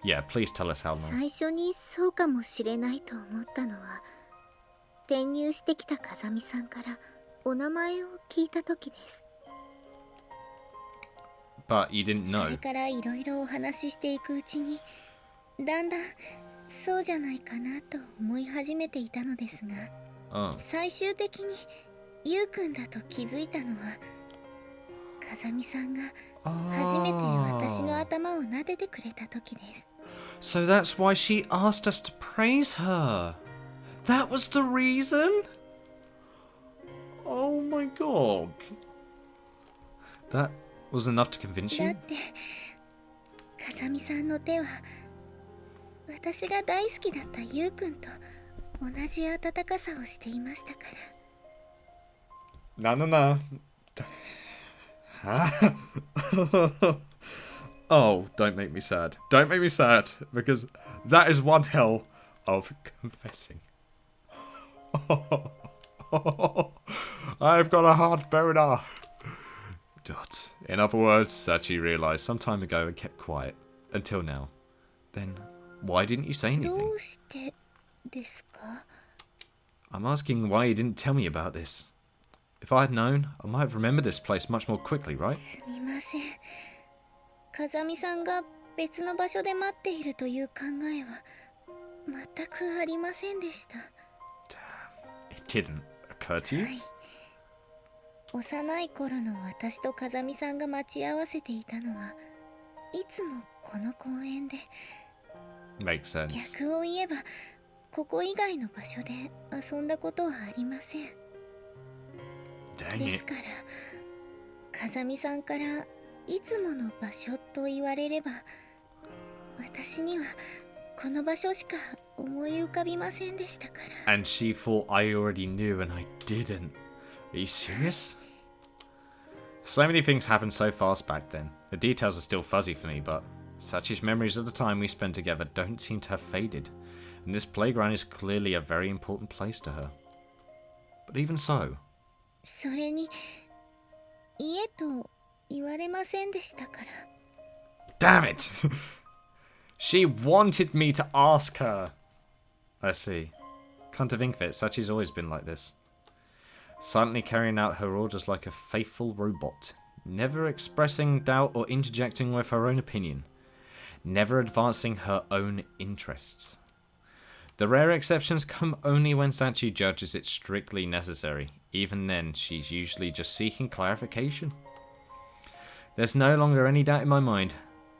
Speaker 1: Yeah, please tell us how long.
Speaker 3: 最初にそうかもしれないと思ったのは転入してきた風見さんからお名前を聞いた時です。
Speaker 1: But you didn't
Speaker 3: それ
Speaker 1: know.
Speaker 3: からいろいろお話ししていくうちにだんだんそうじゃないかなと思い始めていたのですが、最終的にゆうくんだと気づいたのは風見さんが初めて私の頭を撫でてくれた時です。
Speaker 1: So that's why she asked us to praise her. That was the reason? Oh my god. That was enough to convince
Speaker 3: だ
Speaker 1: you?
Speaker 3: って風見さんの手は私が大好きだったゆうくんと同じ温かさをしていましたから。
Speaker 1: No, no, no. Oh, don't make me sad. Don't make me sad, because that is one hell of confessing. I've got a heart boner. In other words, Sachi realised some time ago and kept quiet. Until now. Then, why didn't you say
Speaker 3: ど
Speaker 1: anything?
Speaker 3: うしてですか？
Speaker 1: I'm asking why you didn't tell me about this. If I had known, I might have remembered this place much more quickly, right?
Speaker 3: すみません。風見さんが別の場所で待っているという考えは全くありませんでした。
Speaker 1: It didn't occur to you?
Speaker 3: はい。幼い頃の私と風見さんが待ち合わせていたのはいつもこの公園で。
Speaker 1: Makes sense.
Speaker 3: 逆を言えばここ以外の場所で遊んだことはありません。
Speaker 1: Dang
Speaker 3: で
Speaker 1: it.
Speaker 3: すから風見さんからいつもの場所と言われれば私にはこの場所しか思い浮かびませんでしたから。
Speaker 1: And she thought I already knew and I didn't. Are you serious? So many things happened so fast back then. The details are still fuzzy for me, but Sachi's memories of the time we spent together don't seem to have faded. And this playground is clearly a very important place to her. But even so...
Speaker 3: それに家と言われませんでしたから。
Speaker 1: Damn it! She wanted me to ask her. I see. Come to think of it, Sachi's always been like this. Silently carrying out her orders like a faithful robot. Never expressing doubt or interjecting with her own opinion. Never advancing her own interests. The rare exceptions come only when Sachi judges it strictly necessary. Even then, she's usually just seeking clarification. There's no longer any doubt in my mind.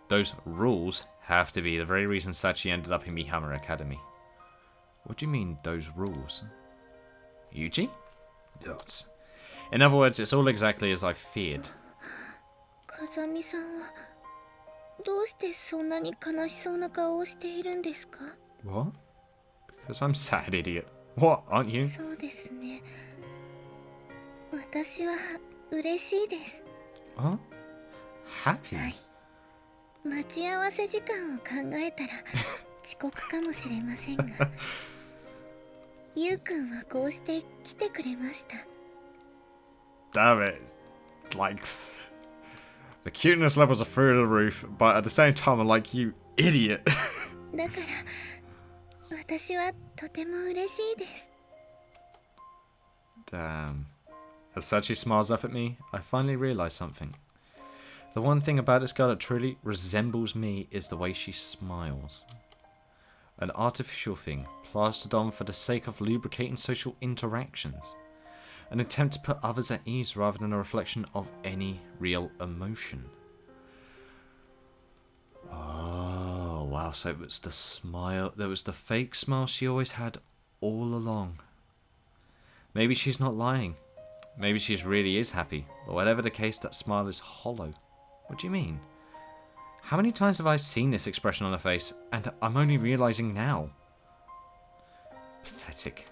Speaker 1: Those rules have to be the very reason Sachi ended up in Mihamura Academy. What do you mean, those rules? Yuji? Nuts. In other words, it's all exactly as I feared.
Speaker 3: 風見さんはどうしてそんなに悲しそうな顔をしているんですか？
Speaker 1: What? Because I'm sad, idiot. What, aren't you?
Speaker 3: そうですね。私は嬉しいです。
Speaker 1: Huh? Happy?
Speaker 3: はい。待ち合わせ時間を考えたら遅刻かもしれませんが、ゆうくんはこうして来てくれました。
Speaker 1: Damn it. Like, the cuteness levels are through the roof, but at the same time, I'm like, you idiot.
Speaker 3: だから私はとても嬉しいです。
Speaker 1: Damn. As Sachi smiles up at me, I finally realise something. The one thing about this girl that truly resembles me is the way she smiles. An artificial thing, plastered on for the sake of lubricating social interactions. An attempt to put others at ease rather than a reflection of any real emotion. Oh, wow. So it was the smile. There was the fake smile she always had all along. Maybe she's not lying. Maybe she really is happy. But whatever the case, that smile is hollow. What do you mean? How many times have I seen this expression on her face, and I'm only realizing now? Pathetic.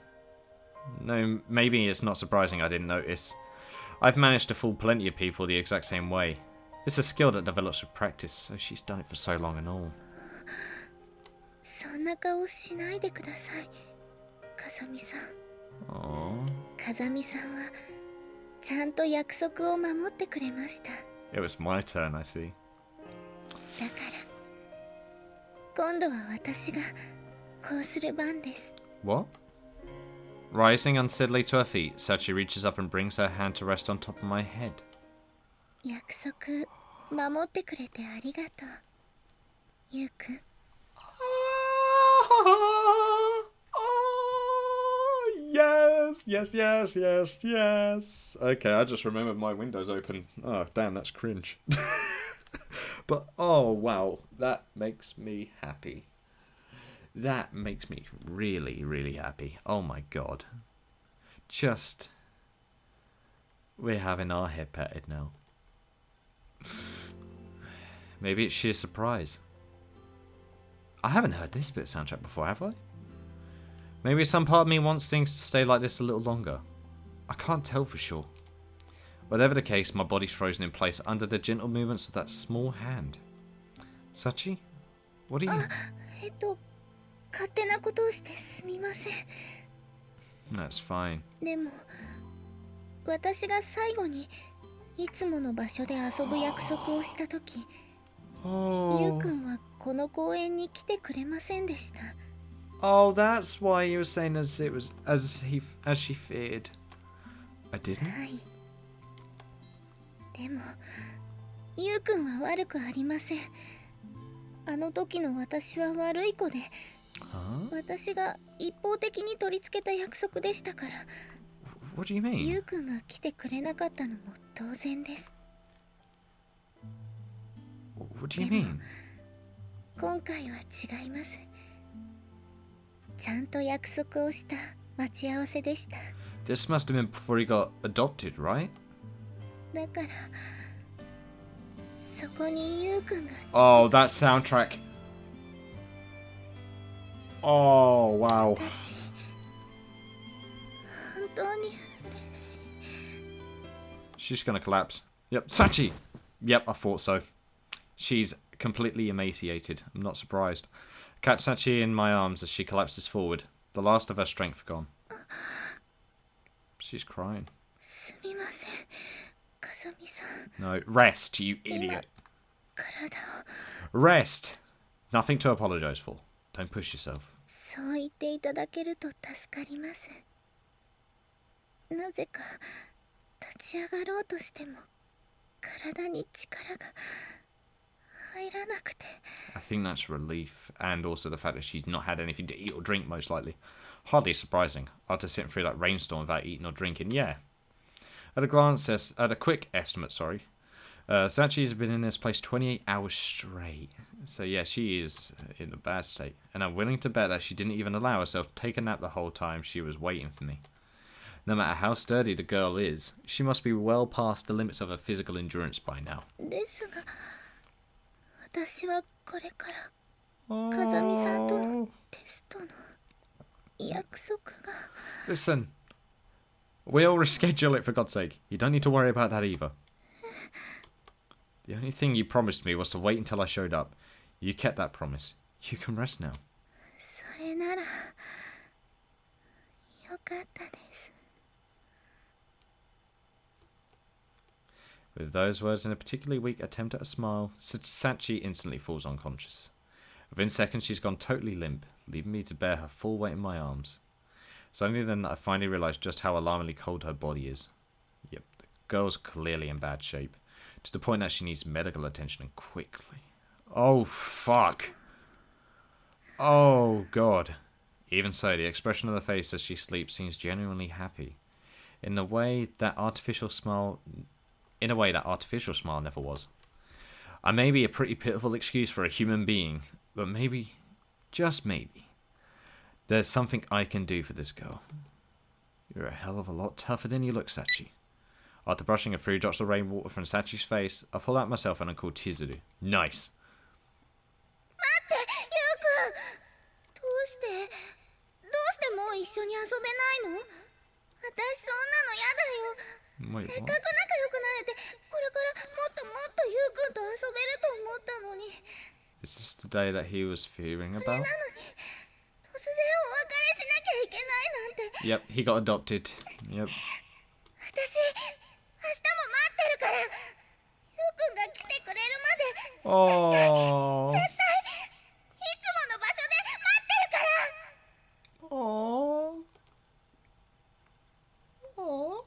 Speaker 1: No, maybe it's not surprising I didn't notice. I've managed to fool plenty of people the exact same way. It's a skill that develops with practice, so she's done it for so long and all.
Speaker 3: そんな顔しないでください、風見さん。風見さんはちゃんと約束を守ってくれました。
Speaker 1: It was my turn, I see.
Speaker 3: だから今度は私がこうする番です。
Speaker 1: What? Rising unsteadily to her feet, Sachi reaches up and brings her hand to rest on top of my head.
Speaker 3: 約束守ってくれてありがとう、ゆうくん。
Speaker 1: Yes, yes, yes, yes, yes. Okay, I just remembered my window's open. Oh, damn, that's cringe. But, oh, wow, that makes me happy. That makes me really, really happy. Oh my god. Just... We're having our head petted now. Maybe it's sheer surprise. I haven't heard this bit of soundtrack before, have I? Maybe some part of me wants things to stay like this a little longer. I can't tell for sure. Whatever the case, my body's frozen in place under the gentle movements of that small hand. Sachi? What are you...
Speaker 3: 勝手なことをしてすみません。
Speaker 1: That's fine.
Speaker 3: でも私が最後にいつもの場所で遊ぶ約束をしたとき、ゆうくんはこの公園に来てくれませんでした。
Speaker 1: Oh, that's why you were saying as she feared. I didn't.
Speaker 3: はい。でもゆうくんは悪くありません。あの時の私は悪い子で、私が一方的に取り付けた約束でしたから。
Speaker 1: What do you mean?
Speaker 3: ゆうくんが来てくれなかったのも当然です。
Speaker 1: What do you mean?
Speaker 3: 今回は違います。ちゃんと約束をした待ち合わせでした。
Speaker 1: This must have been before he got adopted, right?
Speaker 3: だからそこにゆうくんが。
Speaker 1: Oh, that soundtrack. Oh, wow.
Speaker 3: 私本当に嬉しい。
Speaker 1: She's gonna collapse. Yep, Sachi! Yep, I thought so. She's completely emaciated. I'm not surprised. Catch Sachi in my arms as she collapses forward. The last of her strength gone. She's crying.
Speaker 3: すみません、風見さん。
Speaker 1: No, rest, you idiot.
Speaker 3: 体を。
Speaker 1: Rest! Nothing to apologize for. Don't push yourself.
Speaker 3: そう言っていただけると助かります。なぜか立ち上がろうとしても体に力が入らなくて。
Speaker 1: I think that's relief, and also the fact that she's not had anything to eat or drink, most likely. Hardly surprising, after sitting through that rainstorm without eating or drinking, yeah. At a quick estimate, Sachi's been in this place 28 hours straight. So yeah, she is in a bad state. And I'm willing to bet that she didn't even allow herself to take a nap the whole time she was waiting for me. No matter how sturdy the girl is, she must be well past the limits of her physical endurance by now.
Speaker 3: ですが、私はこれから風見さんとのテストの約束が。
Speaker 1: Listen, we'll reschedule it for God's sake. You don't need to worry about that either. The only thing you promised me was to wait until I showed up. You kept that promise. You can rest now.
Speaker 3: それならよかったです。
Speaker 1: With those words and a particularly weak attempt at a smile, Sachi instantly falls unconscious. Within seconds, she's gone totally limp, leaving me to bear her full weight in my arms. It's only then that I finally realised just how alarmingly cold her body is. Yep, the girl's clearly in bad shape, to the point that she needs medical attention and quickly. Oh, fuck. Oh, God. Even so, the expression of the face as she sleeps seems genuinely happy. In a way that artificial smile never was. I may be a pretty pitiful excuse for a human being, but maybe, just maybe, there's something I can do for this girl. You're a hell of a lot tougher than you look, Sachi. After brushing a few drops of rainwater from Sachi's face, I pull out my cell phone and call Chizuru. Nice.
Speaker 3: 待って、ゆうくん。どうしてもう一緒に遊べないの？私そんなのやだよ。
Speaker 1: Wait,
Speaker 3: せっかく
Speaker 1: what?
Speaker 3: 仲良くなれて、これからもっとゆうくんと遊べると思ったのに。
Speaker 1: Is this the day that he was fearing
Speaker 3: それ
Speaker 1: about?
Speaker 3: なのに、突然お別れしなきゃいけないなんて。
Speaker 1: Yep, he got adopted. Yep.
Speaker 3: 私、明日も待ってるから。ゆうくんが来てくれるまで。
Speaker 1: Oh.
Speaker 3: 絶対いつもの場所で待ってるから。
Speaker 1: Oh. Oh.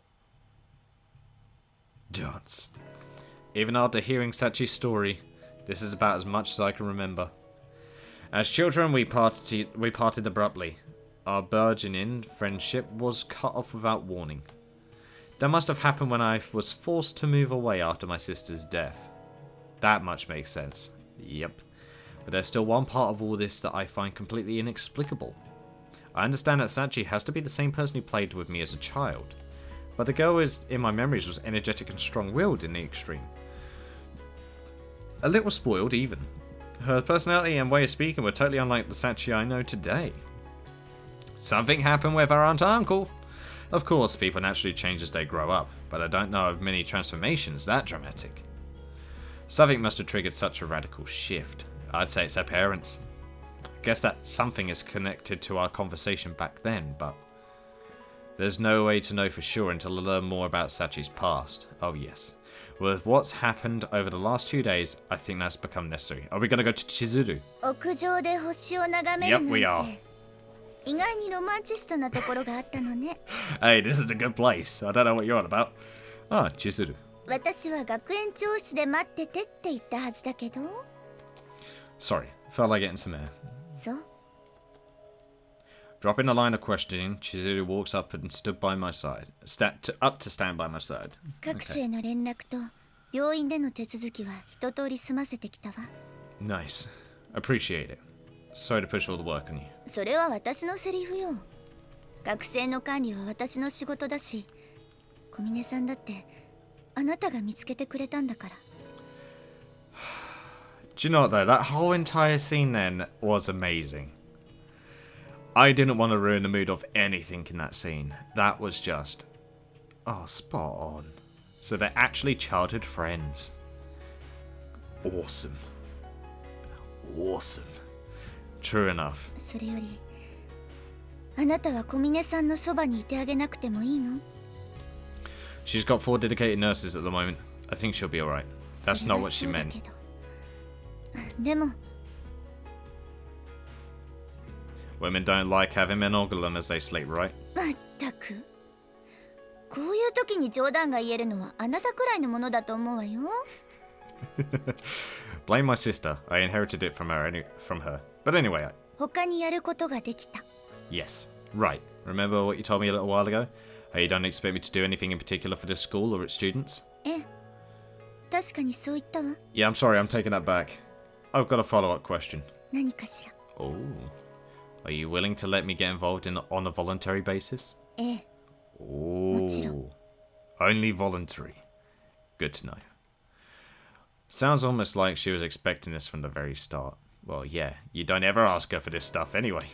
Speaker 1: Dance. Even after hearing Sachi's story, this is about as much as I can remember. As children, we parted abruptly. Our burgeoning friendship was cut off without warning. That must have happened when I was forced to move away after my sister's death. That much makes sense. Yep. But there's still one part of all this that I find completely inexplicable. I understand that Sachi has to be the same person who played with me as a child, but the girl in my memories was energetic and strong-willed in the extreme. A little spoiled, even. Her personality and way of speaking were totally unlike the Sachi I know today. Something happened with her aunt and uncle. Of course, people naturally change as they grow up, but I don't know of many transformations that dramatic. Something must have triggered such a radical shift. I'd say it's her parents. I guess that something is connected to our conversation back then, but there's no way to know for sure until I learn more about Sachi's past. Oh yes. With what's happened over the last 2 days, I think that's become necessary. Are we gonna go to Chizuru?
Speaker 3: 屋上で星を眺める
Speaker 1: Yep, we
Speaker 3: な
Speaker 1: are.
Speaker 3: んて意外にロマンチストなところがあったのね。
Speaker 1: Hey, this is a good place. I don't know what you're on about. Ah, Chizuru.
Speaker 3: 私は学園長室で待っててって言ったはずだけど。
Speaker 1: Sorry, felt like getting some air.
Speaker 3: そう。
Speaker 1: Dropping a line of questioning, Chizuru walks up and stood by my side. Up to stand by my side.
Speaker 3: 各種への連絡と病院での手続きは一通り済ませてきたわ。
Speaker 1: Nice. Appreciate it. Sorry to push all the work on you.
Speaker 3: それは私のセリフよ。学生の管理は私の仕事だし、小峰さんだってあなたが見つけてくれたんだから。
Speaker 1: Do you know what though? That whole entire scene then was amazing. I didn't want to ruin the mood of anything in that scene. That was just... oh, spot on. So they're actually childhood friends. Awesome. Awesome. True enough.
Speaker 3: それより、あなたは小峰さんのそばにいてあげなくてもいいの？
Speaker 1: She's got 4 dedicated nurses at the moment. I think she'll be alright. That's not what she
Speaker 3: それは
Speaker 1: meant.
Speaker 3: そうだけど。でも、
Speaker 1: Women don't like having men ogle them as they sleep, right?
Speaker 3: まったく。こういう時に冗談が言えるのはあなたくらいのものだと思うわよ。
Speaker 1: Blame my sister. I inherited it from her. But anyway,
Speaker 3: 他にやることができた。
Speaker 1: yes. Right. Remember what you told me a little while ago? How you don't expect me to do anything in particular for this school or its students?
Speaker 3: ええ、確かにそう言ったわ。
Speaker 1: Yeah, I'm sorry. I'm taking that back. I've got a follow-up question.
Speaker 3: 何かしら。
Speaker 1: Oh. Are you willing to let me get involved on a voluntary basis?
Speaker 3: ええ。
Speaker 1: Oh.
Speaker 3: もちろん。
Speaker 1: Only voluntary. Good to know. Sounds almost like she was expecting this from the very start. Well, yeah, you don't ever ask her for this stuff anyway.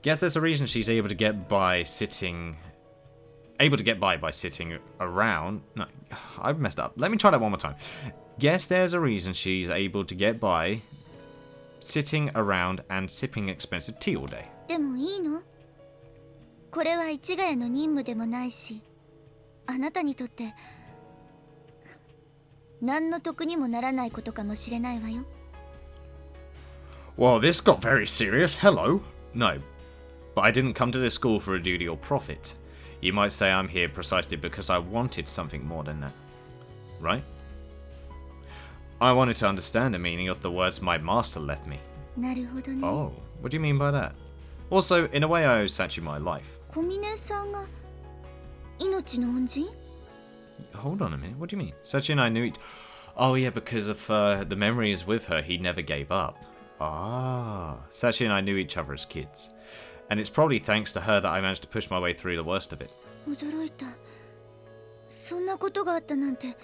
Speaker 1: Guess there's a reason she's able to get by by sitting around. No, I've messed up. Let me try that one more time. Guess there's a reason she's able to get by sitting around and sipping expensive tea all day.
Speaker 3: でもいいの？これは市ヶ谷の任務でもないし、あなたにとって何の得にもならないことかもしれないわよ。
Speaker 1: Well, this got very serious. Hello. No, but I didn't come to this school for a duty or profit. You might say I'm here precisely because I wanted something more than that. Right? I wanted to understand the meaning of the words my master left me.
Speaker 3: なるほどね。
Speaker 1: Oh, what do you mean by that? Also, in a way I owe Sachi my life.
Speaker 3: 小峰さんが
Speaker 2: 命の恩人?
Speaker 1: Hold on a minute, what do you mean? Sachi and I knew each... Oh yeah, because of the memories with her, he never gave up. Ah, Sachi and I knew each other as kids. And it's probably thanks to her that I managed to push my way through the worst of it.
Speaker 2: 驚いた。そんなことがあったなんて、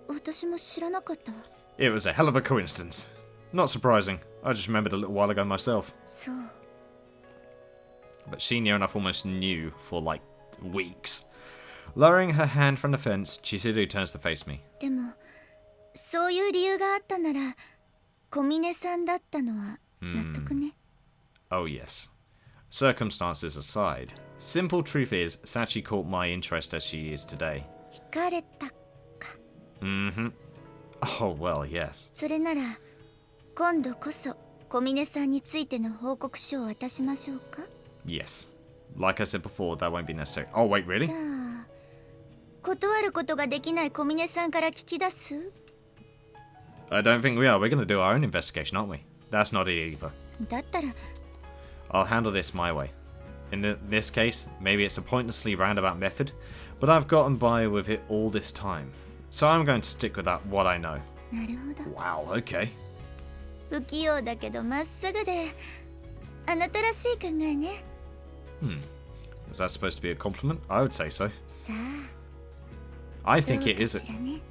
Speaker 2: 私も知らなかったわ。
Speaker 1: It was a hell of a coincidence. Not surprising. I just remembered a little while ago myself.
Speaker 2: そう。
Speaker 1: But she near enough almost knew for like weeks. Lowering her hand from the fence, Chizuru turns to face me.
Speaker 2: でも、そういう理由があったなら、小峰さんだったのは納得ね。
Speaker 1: Oh yes. Circumstances aside, simple truth is, Sachi caught my interest as she is today.
Speaker 2: 惹かれたか。
Speaker 1: Mm-hmm. Oh well, yes.
Speaker 2: それなら、今度こそ小峰さんについての報告書を渡しましょうか?
Speaker 1: Yes. Like I said before, that won't be necessary. Oh wait, really?
Speaker 2: じゃあ、断ることができない小峰さんから聞き出す?
Speaker 1: I don't think we are. We're going to do our own investigation, aren't we? That's not it either.
Speaker 2: だったら、
Speaker 1: I'll handle this my way. In this case, maybe it's a pointlessly roundabout method, but I've gotten by with it all this time. So I'm going to stick with that what I know.
Speaker 2: なるほど。
Speaker 1: Wow, okay.
Speaker 2: 不器用だけどまっすぐで、あなたらしい考えね。
Speaker 1: Is that supposed to be a compliment? I would say so.
Speaker 2: さ
Speaker 1: I
Speaker 2: あ、
Speaker 1: think
Speaker 2: ど
Speaker 1: it
Speaker 2: うか
Speaker 1: is.
Speaker 2: しらね。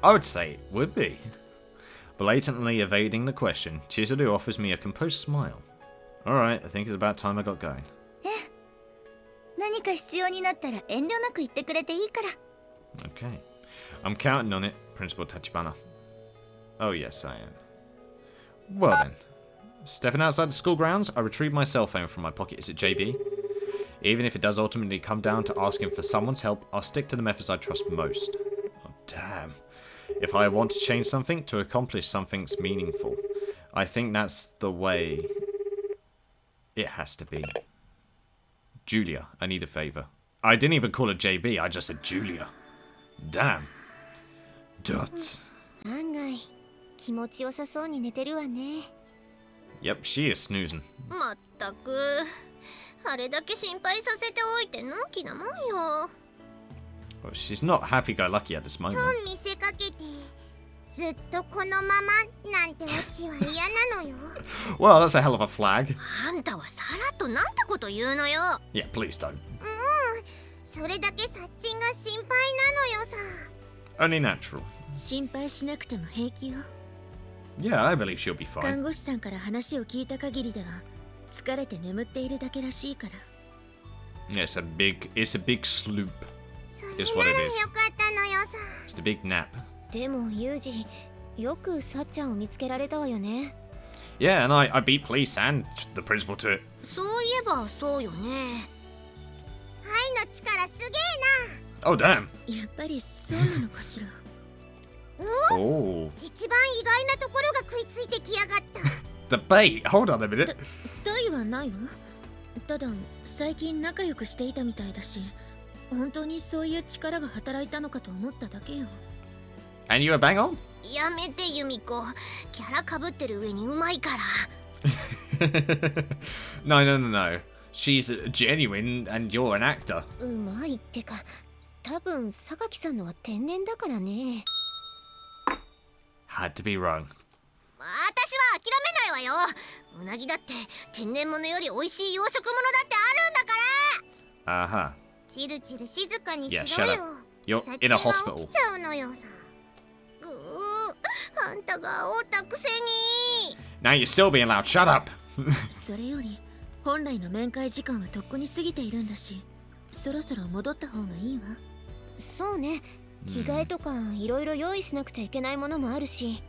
Speaker 1: I would say it would be. Blatantly evading the question, Chizuru offers me a composed smile. Alright, I think it's about time I got going.
Speaker 2: 何か必要になったら遠慮なく言ってくれていいから。
Speaker 1: Okay. I'm counting on it, Principal Tachibana. Oh yes, I am. Well then. Stepping outside the school grounds, I retrieve my cell phone from my pocket. Is it JB? Even if it does ultimately come down to asking for someone's help, I'll stick to the methods I trust most. Oh, damn. If I want to change something, to accomplish something's meaningful, I think that's the way it has to be. Julia, I need a favor. I didn't even call her JB, I just said Julia. Damn. Dots.
Speaker 3: 案外気持ちよさそうに寝てるわね。
Speaker 1: Yep, she is snoozing.
Speaker 3: まったくあれだけ心配させておいてのんきなもんよ。
Speaker 1: Well, she's not happy-go-lucky at this moment.
Speaker 3: 見せかけてずっとこのままなんてオチは嫌なのよ。
Speaker 1: Well, that's a hell of a flag.
Speaker 3: あんたはさらっとなんてこと言うのよ。
Speaker 1: Yeah, please don't.
Speaker 3: それだけサッチンが心配なのよさ。
Speaker 1: Only natural.
Speaker 2: 心配しなくても平気よ。
Speaker 1: Yeah, I believe she'll be
Speaker 2: 看
Speaker 1: fine.
Speaker 2: 護師さんから話を聞いた限りでは、疲れて眠っているだけらしいから。
Speaker 1: Yeah, it's a big sloop.
Speaker 3: そ
Speaker 1: Is
Speaker 3: れ
Speaker 1: what
Speaker 3: な
Speaker 1: it
Speaker 3: ら
Speaker 1: is.
Speaker 3: よかったのよさ。
Speaker 1: Just a big nap.
Speaker 3: でもユージ、よくさっちゃんを見つけられたわよね。
Speaker 1: Yeah, and I beat police and the principal to it.
Speaker 3: そういえばそうよね。愛の力すげえな。
Speaker 1: Oh, damn.
Speaker 2: やっぱりそうなのかしら。
Speaker 1: Oh.
Speaker 3: 一番意外なところが食いついてきやがった。
Speaker 1: The bait. Hold on a minute.
Speaker 2: 大はないわ。ただ最近仲良くしていたみたいだし、本当にそういう力が働いたのかと思っただけよ。
Speaker 1: And you were bang on?
Speaker 3: やめてユミコ、キャラかぶってる上にうまいから。
Speaker 1: No. She's genuine and you're an actor.
Speaker 3: うまいってか、多分榊さんのは天然だからね。
Speaker 1: Had to be wrong.
Speaker 3: 私は諦めないわよ。うなぎだって天然物より美味しい養殖物だってあるんだから。
Speaker 1: Uh-huh.
Speaker 3: チルチル静かにし
Speaker 1: Yeah,
Speaker 3: ろ
Speaker 1: shut
Speaker 3: よ。
Speaker 1: up. You're
Speaker 3: サチ
Speaker 1: in a
Speaker 3: が
Speaker 1: hospital.
Speaker 3: 起きちゃうのよさ。ぐー、あんたが煽ったくせに。
Speaker 1: Now you're still being loud. Shut up.
Speaker 2: それより本来の面会時間はとっくに過ぎているんだし、そろそろ戻った方がいいわ。
Speaker 3: そうね。着替えとかいろいろ用意しなくちゃいけないものもあるし。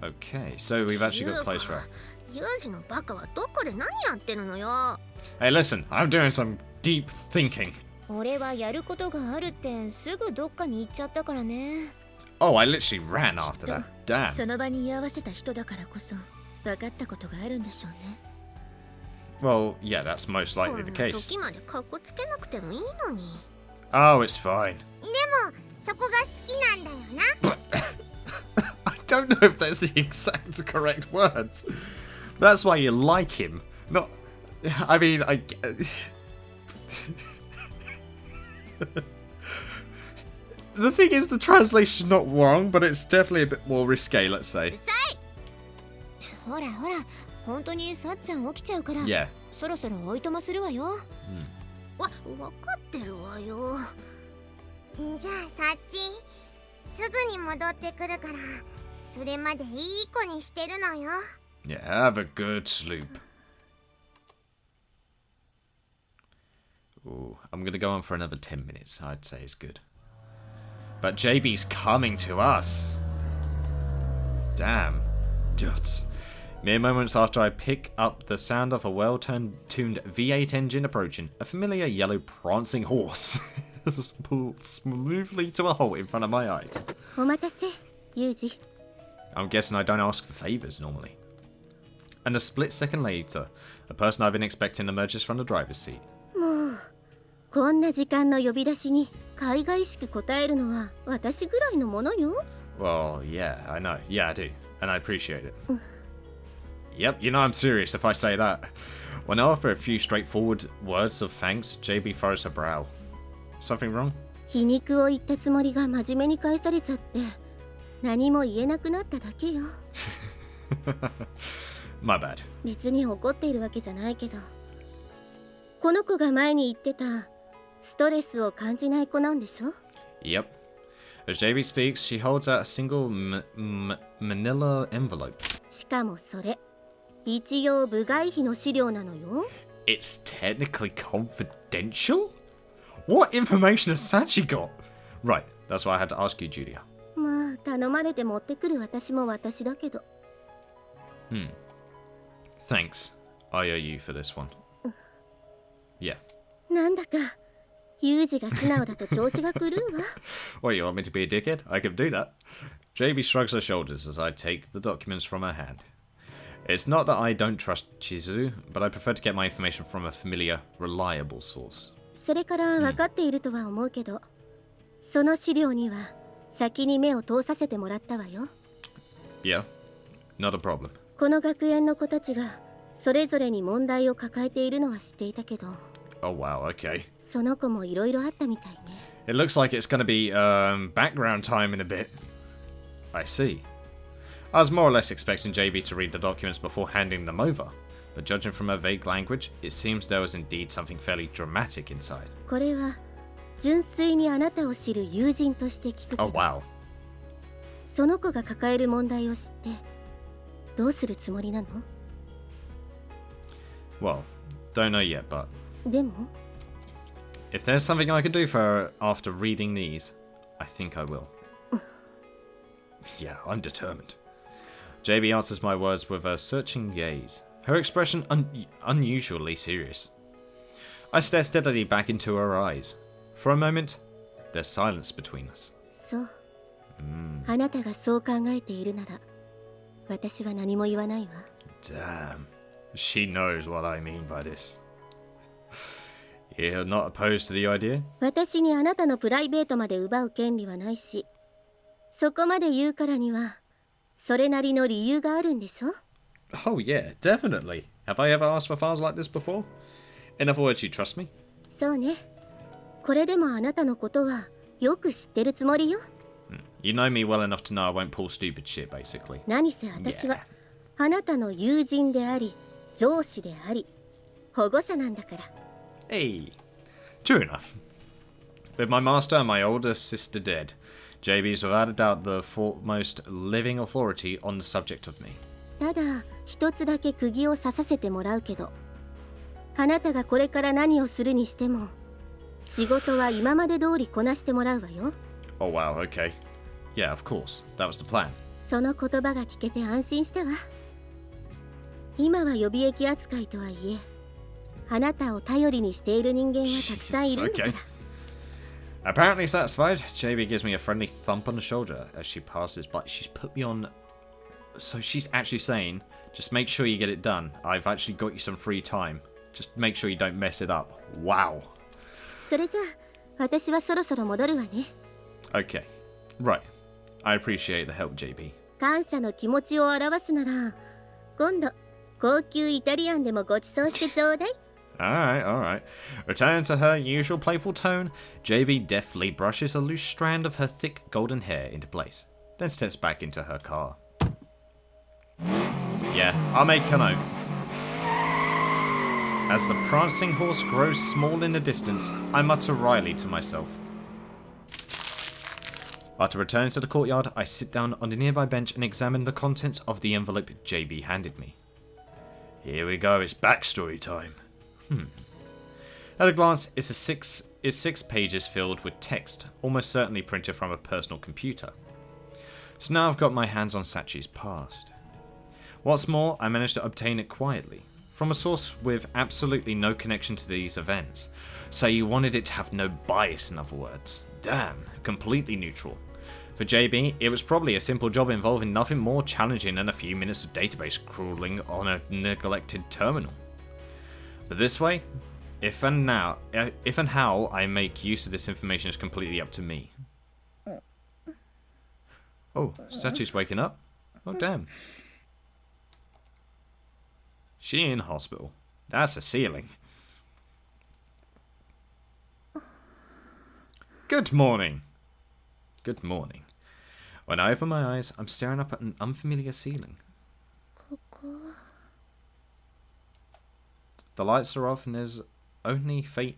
Speaker 1: Okay, so we've actually got a place for her.
Speaker 3: ユージのバカはどこで何やってるのよ。
Speaker 1: Hey, listen, I'm doing some deep thinking.
Speaker 3: 俺はやることがあるってすぐどっかに行っちゃったからね。
Speaker 1: Oh, I literally ran after that.
Speaker 2: そ
Speaker 1: Damn.
Speaker 2: の場に居合わせた人だからこそ分かったことがあるんでしょうね。
Speaker 1: Well, yeah, that's most
Speaker 3: こ
Speaker 1: likely
Speaker 3: ん
Speaker 1: the
Speaker 3: な
Speaker 1: case.
Speaker 3: 時までカッコつけなくてもいいのに。
Speaker 1: Oh, it's fine.
Speaker 3: でもそこが好きなんだよな。
Speaker 1: I don't know if that's the exact correct words. That's why you like him. Not. I mean, The thing is, the translation's not wrong, but it's definitely a bit more risque, let's say.
Speaker 2: ほらほら、本当にさっちゃん起きちゃうから、
Speaker 1: Yeah.
Speaker 2: そろそろおいとまするわよ。
Speaker 3: わかってるわよ。じゃあサチ、すぐに戻ってくるから、それまでいい子にしてるのよ。
Speaker 1: Yeah, have a good sleep. Ooh, I'm gonna go on for another 10 minutes, I'd say is good. But JB's coming to us. Damn. Just mere moments after I pick up the sound of a well-tuned V8 engine approaching, a familiar yellow prancing horse pulled smoothly to a halt in front of my eyes.
Speaker 2: お待たせ、ユージ。
Speaker 1: I'm guessing I don't ask for favors normally. And a split second later, a person I've been expecting emerges from the driver's seat.
Speaker 2: もうこんな時間の呼び出しに海外しく答えるのは私ぐらいのものよ。
Speaker 1: Well, yeah, I know. Yeah, I do. And I appreciate it. Yep, you know I'm serious if I say that. When after a few straightforward words of thanks, JB furrows her brow. Something wrong?
Speaker 2: 皮肉を言ったつもりが真面目に返されちゃって何も言えなくなっただけよ。
Speaker 1: My bad.
Speaker 2: 別に怒っているわけじゃないけど、この子が前に言ってたストレスを感じない子なんでしょ？
Speaker 1: Yep. As JB speaks, she holds out a single manila envelope.
Speaker 2: しかもそれ一応部外費の資料なのよ。
Speaker 1: It's technically confidential? What information has Sachi got? Right, that's why I had to ask you, Julia.
Speaker 2: まあ頼まれて持ってくる私も私だけど。
Speaker 1: Thanks. I owe you for this one. Yeah.
Speaker 2: なんだかユージが素直だと調子が狂うわ。
Speaker 1: What, you want me to be a dickhead? I can do that. JB shrugs her shoulders as I take the documents from her hand. It's not that I don't trust Chizu, but I prefer to get my information from a familiar, reliable source.
Speaker 2: それから分かっているとは思うけど、その資料には先に目を通させてもらったわよ。
Speaker 1: Yeah, not a problem.
Speaker 2: この学園の子たちがそれぞれに問題を抱えているのは知っていたけど、
Speaker 1: Oh wow, okay.
Speaker 2: その子もいろいろあったみたいね。
Speaker 1: It looks like it's going to be background time in a bit. I see. I was more or less expecting JB to read the documents before handing them over, but judging from her vague language, it seems there was indeed something fairly dramatic inside.
Speaker 2: これは純粋にあなたを知る友人として聞くけど、
Speaker 1: Oh wow.
Speaker 2: その子が抱える問題を知ってどうするつもりなの？
Speaker 1: Well, don't know yet, but
Speaker 2: でも
Speaker 1: if there's something I can do for her after reading these, I think I will. Yeah, I'm determined. JB answers my words with a searching gaze, her expression unusually serious. I stare steadily back into her eyes. For a moment, there's silence between us.
Speaker 2: そう、あなたがそう考えているなら私は何も言わないわ。
Speaker 1: Damn, she knows what I mean by this. You're not opposed to the idea?
Speaker 2: 私にあなたのプライベートまで奪う権利はないし、そこまで言うからにはそれなりの理由があるんでしょ？
Speaker 1: Oh yeah, definitely. Have I ever asked for files like this before? In other words, you trust me?
Speaker 2: そうね。これでもあなたのことはよく知ってるつもりよ。
Speaker 1: You know me well enough to know I won't pull stupid shit, basically.
Speaker 2: 何せ私はあなたの友人であり、上司であり、保護者なんだから。
Speaker 1: Hey, true enough. With my master and my older sister dead, JB's without a doubt the foremost living authority on the subject of me.
Speaker 2: ただ一つだけ釘を刺させてもらうけど、あなたがこれから何をするにしても仕事は今まで通りこなしてもらうわよ。
Speaker 1: Oh wow, okay. Yeah, of course. That was the plan.
Speaker 2: その言葉が聞けて安心したわ。今は予備役扱いとはいえ、あなたを頼りにしている人間はたくさんいるんだから。
Speaker 1: Apparently satisfied, JB gives me a friendly thump on the shoulder as she passes by. She's put me on... So she's actually saying, just make sure you get it done. I've actually got you some free time. Just make sure you don't mess it up. Wow.
Speaker 2: それじゃあ、私はそろそろ戻るわね。
Speaker 1: Okay. Right. I appreciate the help, JB.
Speaker 2: 感謝の気持ちを表すなら、今度高級イタリアンでもご馳走してちょうだい。
Speaker 1: Alright. Returning to her usual playful tone, JB deftly brushes a loose strand of her thick golden hair into place, then steps back into her car. Yeah, I'll make a note. As the prancing horse grows small in the distance, I mutter wryly to myself. After returning to the courtyard, I sit down on the nearby bench and examine the contents of the envelope JB handed me. Here we go, it's backstory time. At a glance, it's six pages filled with text, almost certainly printed from a personal computer. So now I've got my hands on Sachi's past. What's more, I managed to obtain it quietly, from a source with absolutely no connection to these events. So you wanted it to have no bias, in other words. Damn, completely neutral. For JB, it was probably a simple job involving nothing more challenging than a few minutes of database crawling on a neglected terminal. But this way, if and how I make use of this information is completely up to me. Oh, Sachi's waking up? Oh, damn. She in hospital. That's a ceiling. Good morning. Good morning. When I open my eyes, I'm staring up at an unfamiliar ceiling. The lights are off and there's only faint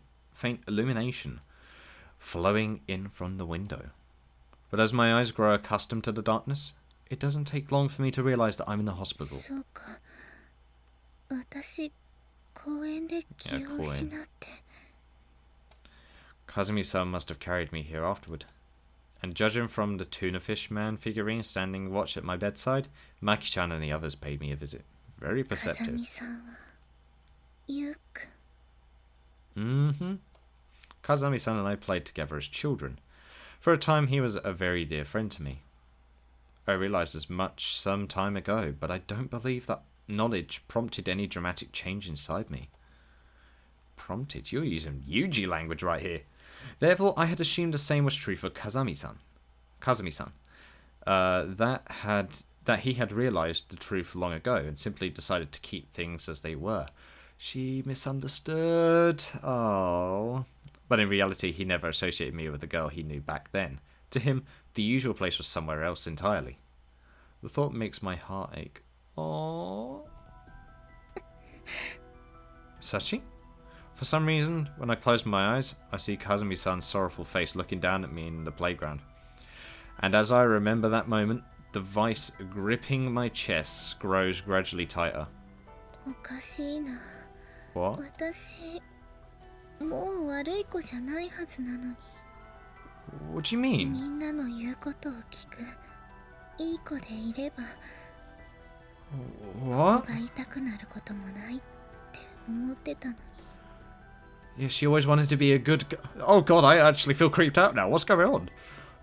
Speaker 1: illumination flowing in from the window. But as my eyes grow accustomed to the darkness, it doesn't take long for me to realize that I'm in the hospital. Kazumi-san must have carried me here afterward. And judging from the tuna fish man figurine standing watch at my bedside, Maki-chan and the others paid me a visit. Very perceptive. Kazami-san and I played together as children. For a time he was a very dear friend to me. I realized as much some time ago, but I don't believe that knowledge prompted any dramatic change inside me. Prompted? You're using Yuji language right here. Therefore, I had assumed the same was true for Kazumi-san. That he had realized the truth long ago and simply decided to keep things as they were. She misunderstood. Oh. But in reality, he never associated me with the girl he knew back then. To him, the usual place was somewhere else entirely. The thought makes my heart ache. Aww. Sachi? For some reason, when I close my eyes, I see Kazumi-san's sorrowful face looking down at me in the playground. And as I remember that moment, the vice gripping my chest grows gradually tighter. What? What do you mean? What? Yeah, she always wanted to be a good Oh god, I actually feel creeped out now. What's going on?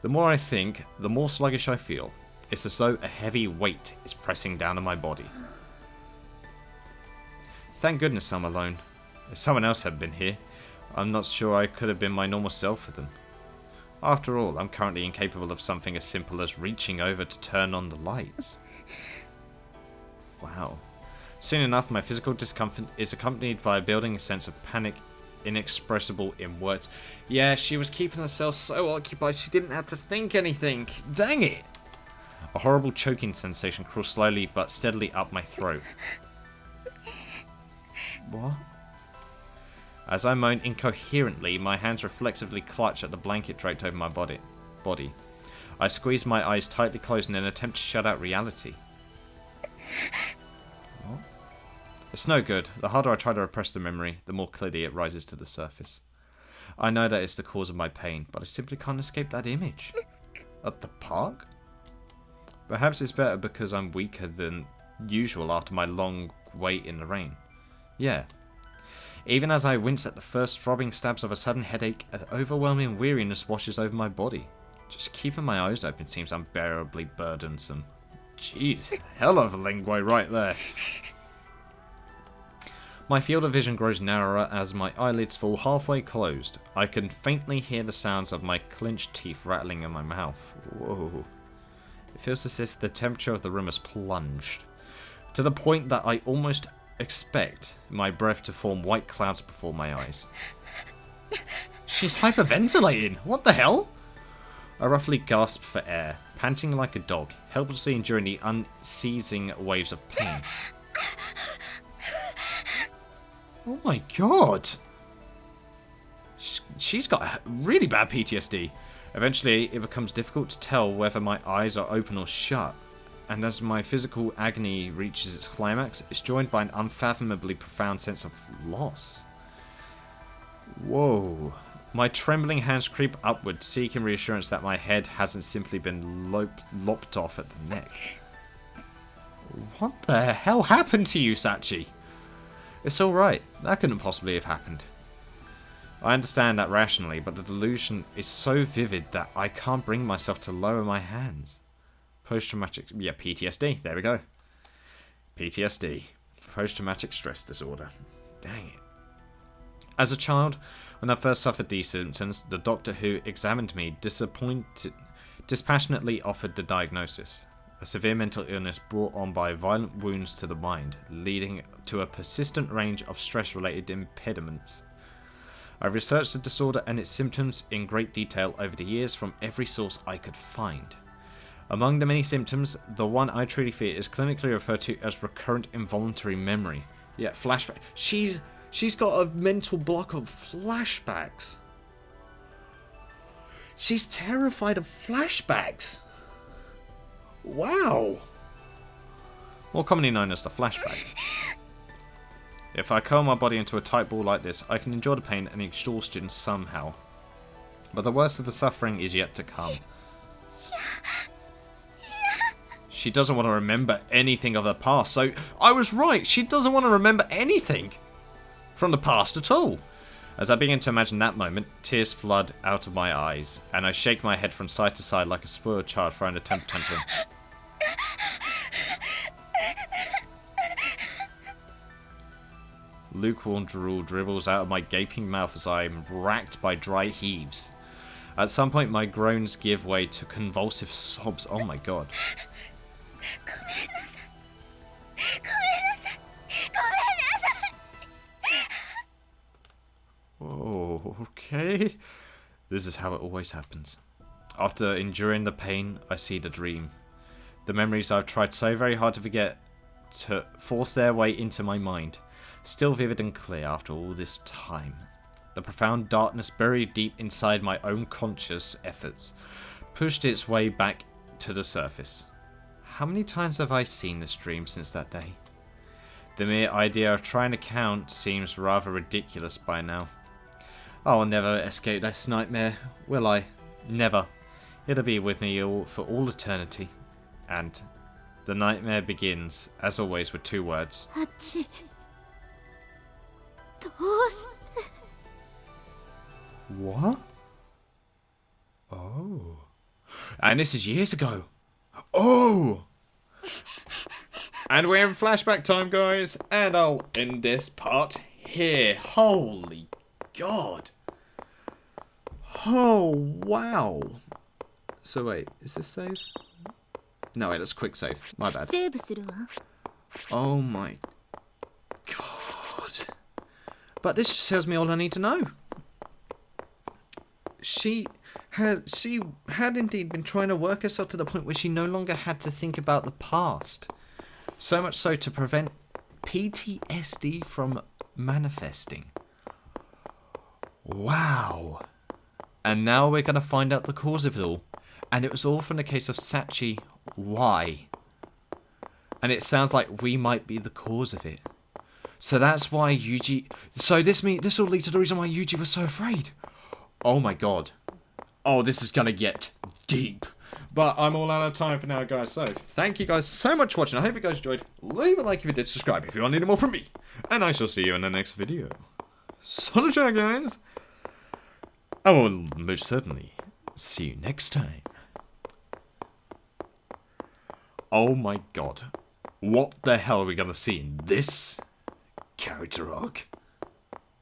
Speaker 1: The more I think, the more sluggish I feel. It's as though a heavy weight is pressing down on my body. Thank goodness I'm alone. If someone else had been here, I'm not sure I could have been my normal self with them. After all, I'm currently incapable of something as simple as reaching over to turn on the lights. Wow. Soon enough, my physical discomfort is accompanied by a building sense of panic inexpressible in words. Yeah, she was keeping herself so occupied she didn't have to think anything. Dang it! A horrible choking sensation crawls slowly but steadily up my throat. What? As I moan incoherently, my hands reflexively clutch at the blanket draped over my body. I squeeze my eyes tightly closed in an attempt to shut out reality. What? It's no good. The harder I try to repress the memory, the more clearly it rises to the surface. I know that it's the cause of my pain, but I simply can't escape that image. At the park? Perhaps it's better because I'm weaker than usual after my long wait in the rain. Yeah. Even as I wince at the first throbbing stabs of a sudden headache, an overwhelming weariness washes over my body. Just keeping my eyes open seems unbearably burdensome. Jeez, hell of a lingua right there. My field of vision grows narrower as my eyelids fall halfway closed. I can faintly hear the sounds of my clenched teeth rattling in my mouth. Whoa. It feels as if the temperature of the room has plunged, to the point that I almost expect my breath to form white clouds before my eyes. She's hyperventilating. What the hell? I roughly gasped for air, panting like a dog, helplessly enduring the unceasing waves of pain. Oh my god! She's got really bad PTSD. Eventually, it becomes difficult to tell whether my eyes are open or shut, and as my physical agony reaches its climax, it's joined by an unfathomably profound sense of loss. Whoa. My trembling hands creep upward, seeking reassurance that my head hasn't simply been lopped off at the neck. What the hell happened to you, Sachi? It's alright, that couldn't possibly have happened. I understand that rationally, but the delusion is so vivid that I can't bring myself to lower my hands. Post-traumatic... yeah, PTSD, there we go. PTSD. Post-traumatic stress disorder. Dang it. As a child, when I first suffered these symptoms, the doctor who examined me dispassionately offered the diagnosis. A severe mental illness brought on by violent wounds to the mind, leading to a persistent range of stress-related impediments. I researched the disorder and its symptoms in great detail over the years from every source I could find. Among the many symptoms, the one I truly fear is clinically referred to as recurrent involuntary memory. Yeah, flashback. She's got a mental block of flashbacks. She's terrified of flashbacks. Wow. More commonly known as the flashback. If I curl my body into a tight ball like this, I can endure the pain and exhaustion somehow. But the worst of the suffering is yet to come. She doesn't want to remember anything of the past, so I was right. She doesn't want to remember anything from the past at all. As I begin to imagine that moment, tears flood out of my eyes, and I shake my head from side to side like a spoiled child throwing a temper tantrum. Lukewarm drool dribbles out of my gaping mouth as I am racked by dry heaves. At some point, my groans give way to convulsive sobs. Oh my god. Oh, okay. This is how it always happens. After enduring the pain, I see the dream. The memories I've tried so very hard to forget to force their way into my mind. Still vivid and clear after all this time. The profound darkness buried deep inside my own conscious efforts pushed its way back to the surface. How many times have I seen this dream since that day? The mere idea of trying to count seems rather ridiculous by now. I'll never escape this nightmare, will I? Never. It'll be with me for all eternity. And the nightmare begins, as always, with two words.
Speaker 2: Sachi.
Speaker 1: What? Oh. And this is years ago. Oh! And we're in flashback time, guys. And I'll end this part here. Holy God. Oh, wow. So wait, is this save? No, wait, let's quick save. My bad. Oh my God. But this just tells me all I need to know. She had indeed been trying to work herself to the point where she no longer had to think about the past. So much so to prevent PTSD from manifesting. Wow. And now we're going to find out the cause of it all. And it was all from the case of Sachi. Why? And it sounds like we might be the cause of it. So that's why Yuji... So this will lead to the reason why Yuji was so afraid. Oh my god. Oh, this is going to get deep. But I'm all out of time for now, guys. So thank you guys so much for watching. I hope you guys enjoyed. Leave a like if you did. Subscribe if you want any more from me. And I shall see you in the next video. Sunshine, guys. I will most certainly see you next time. Oh my god. What the hell are we going to see in this character arc?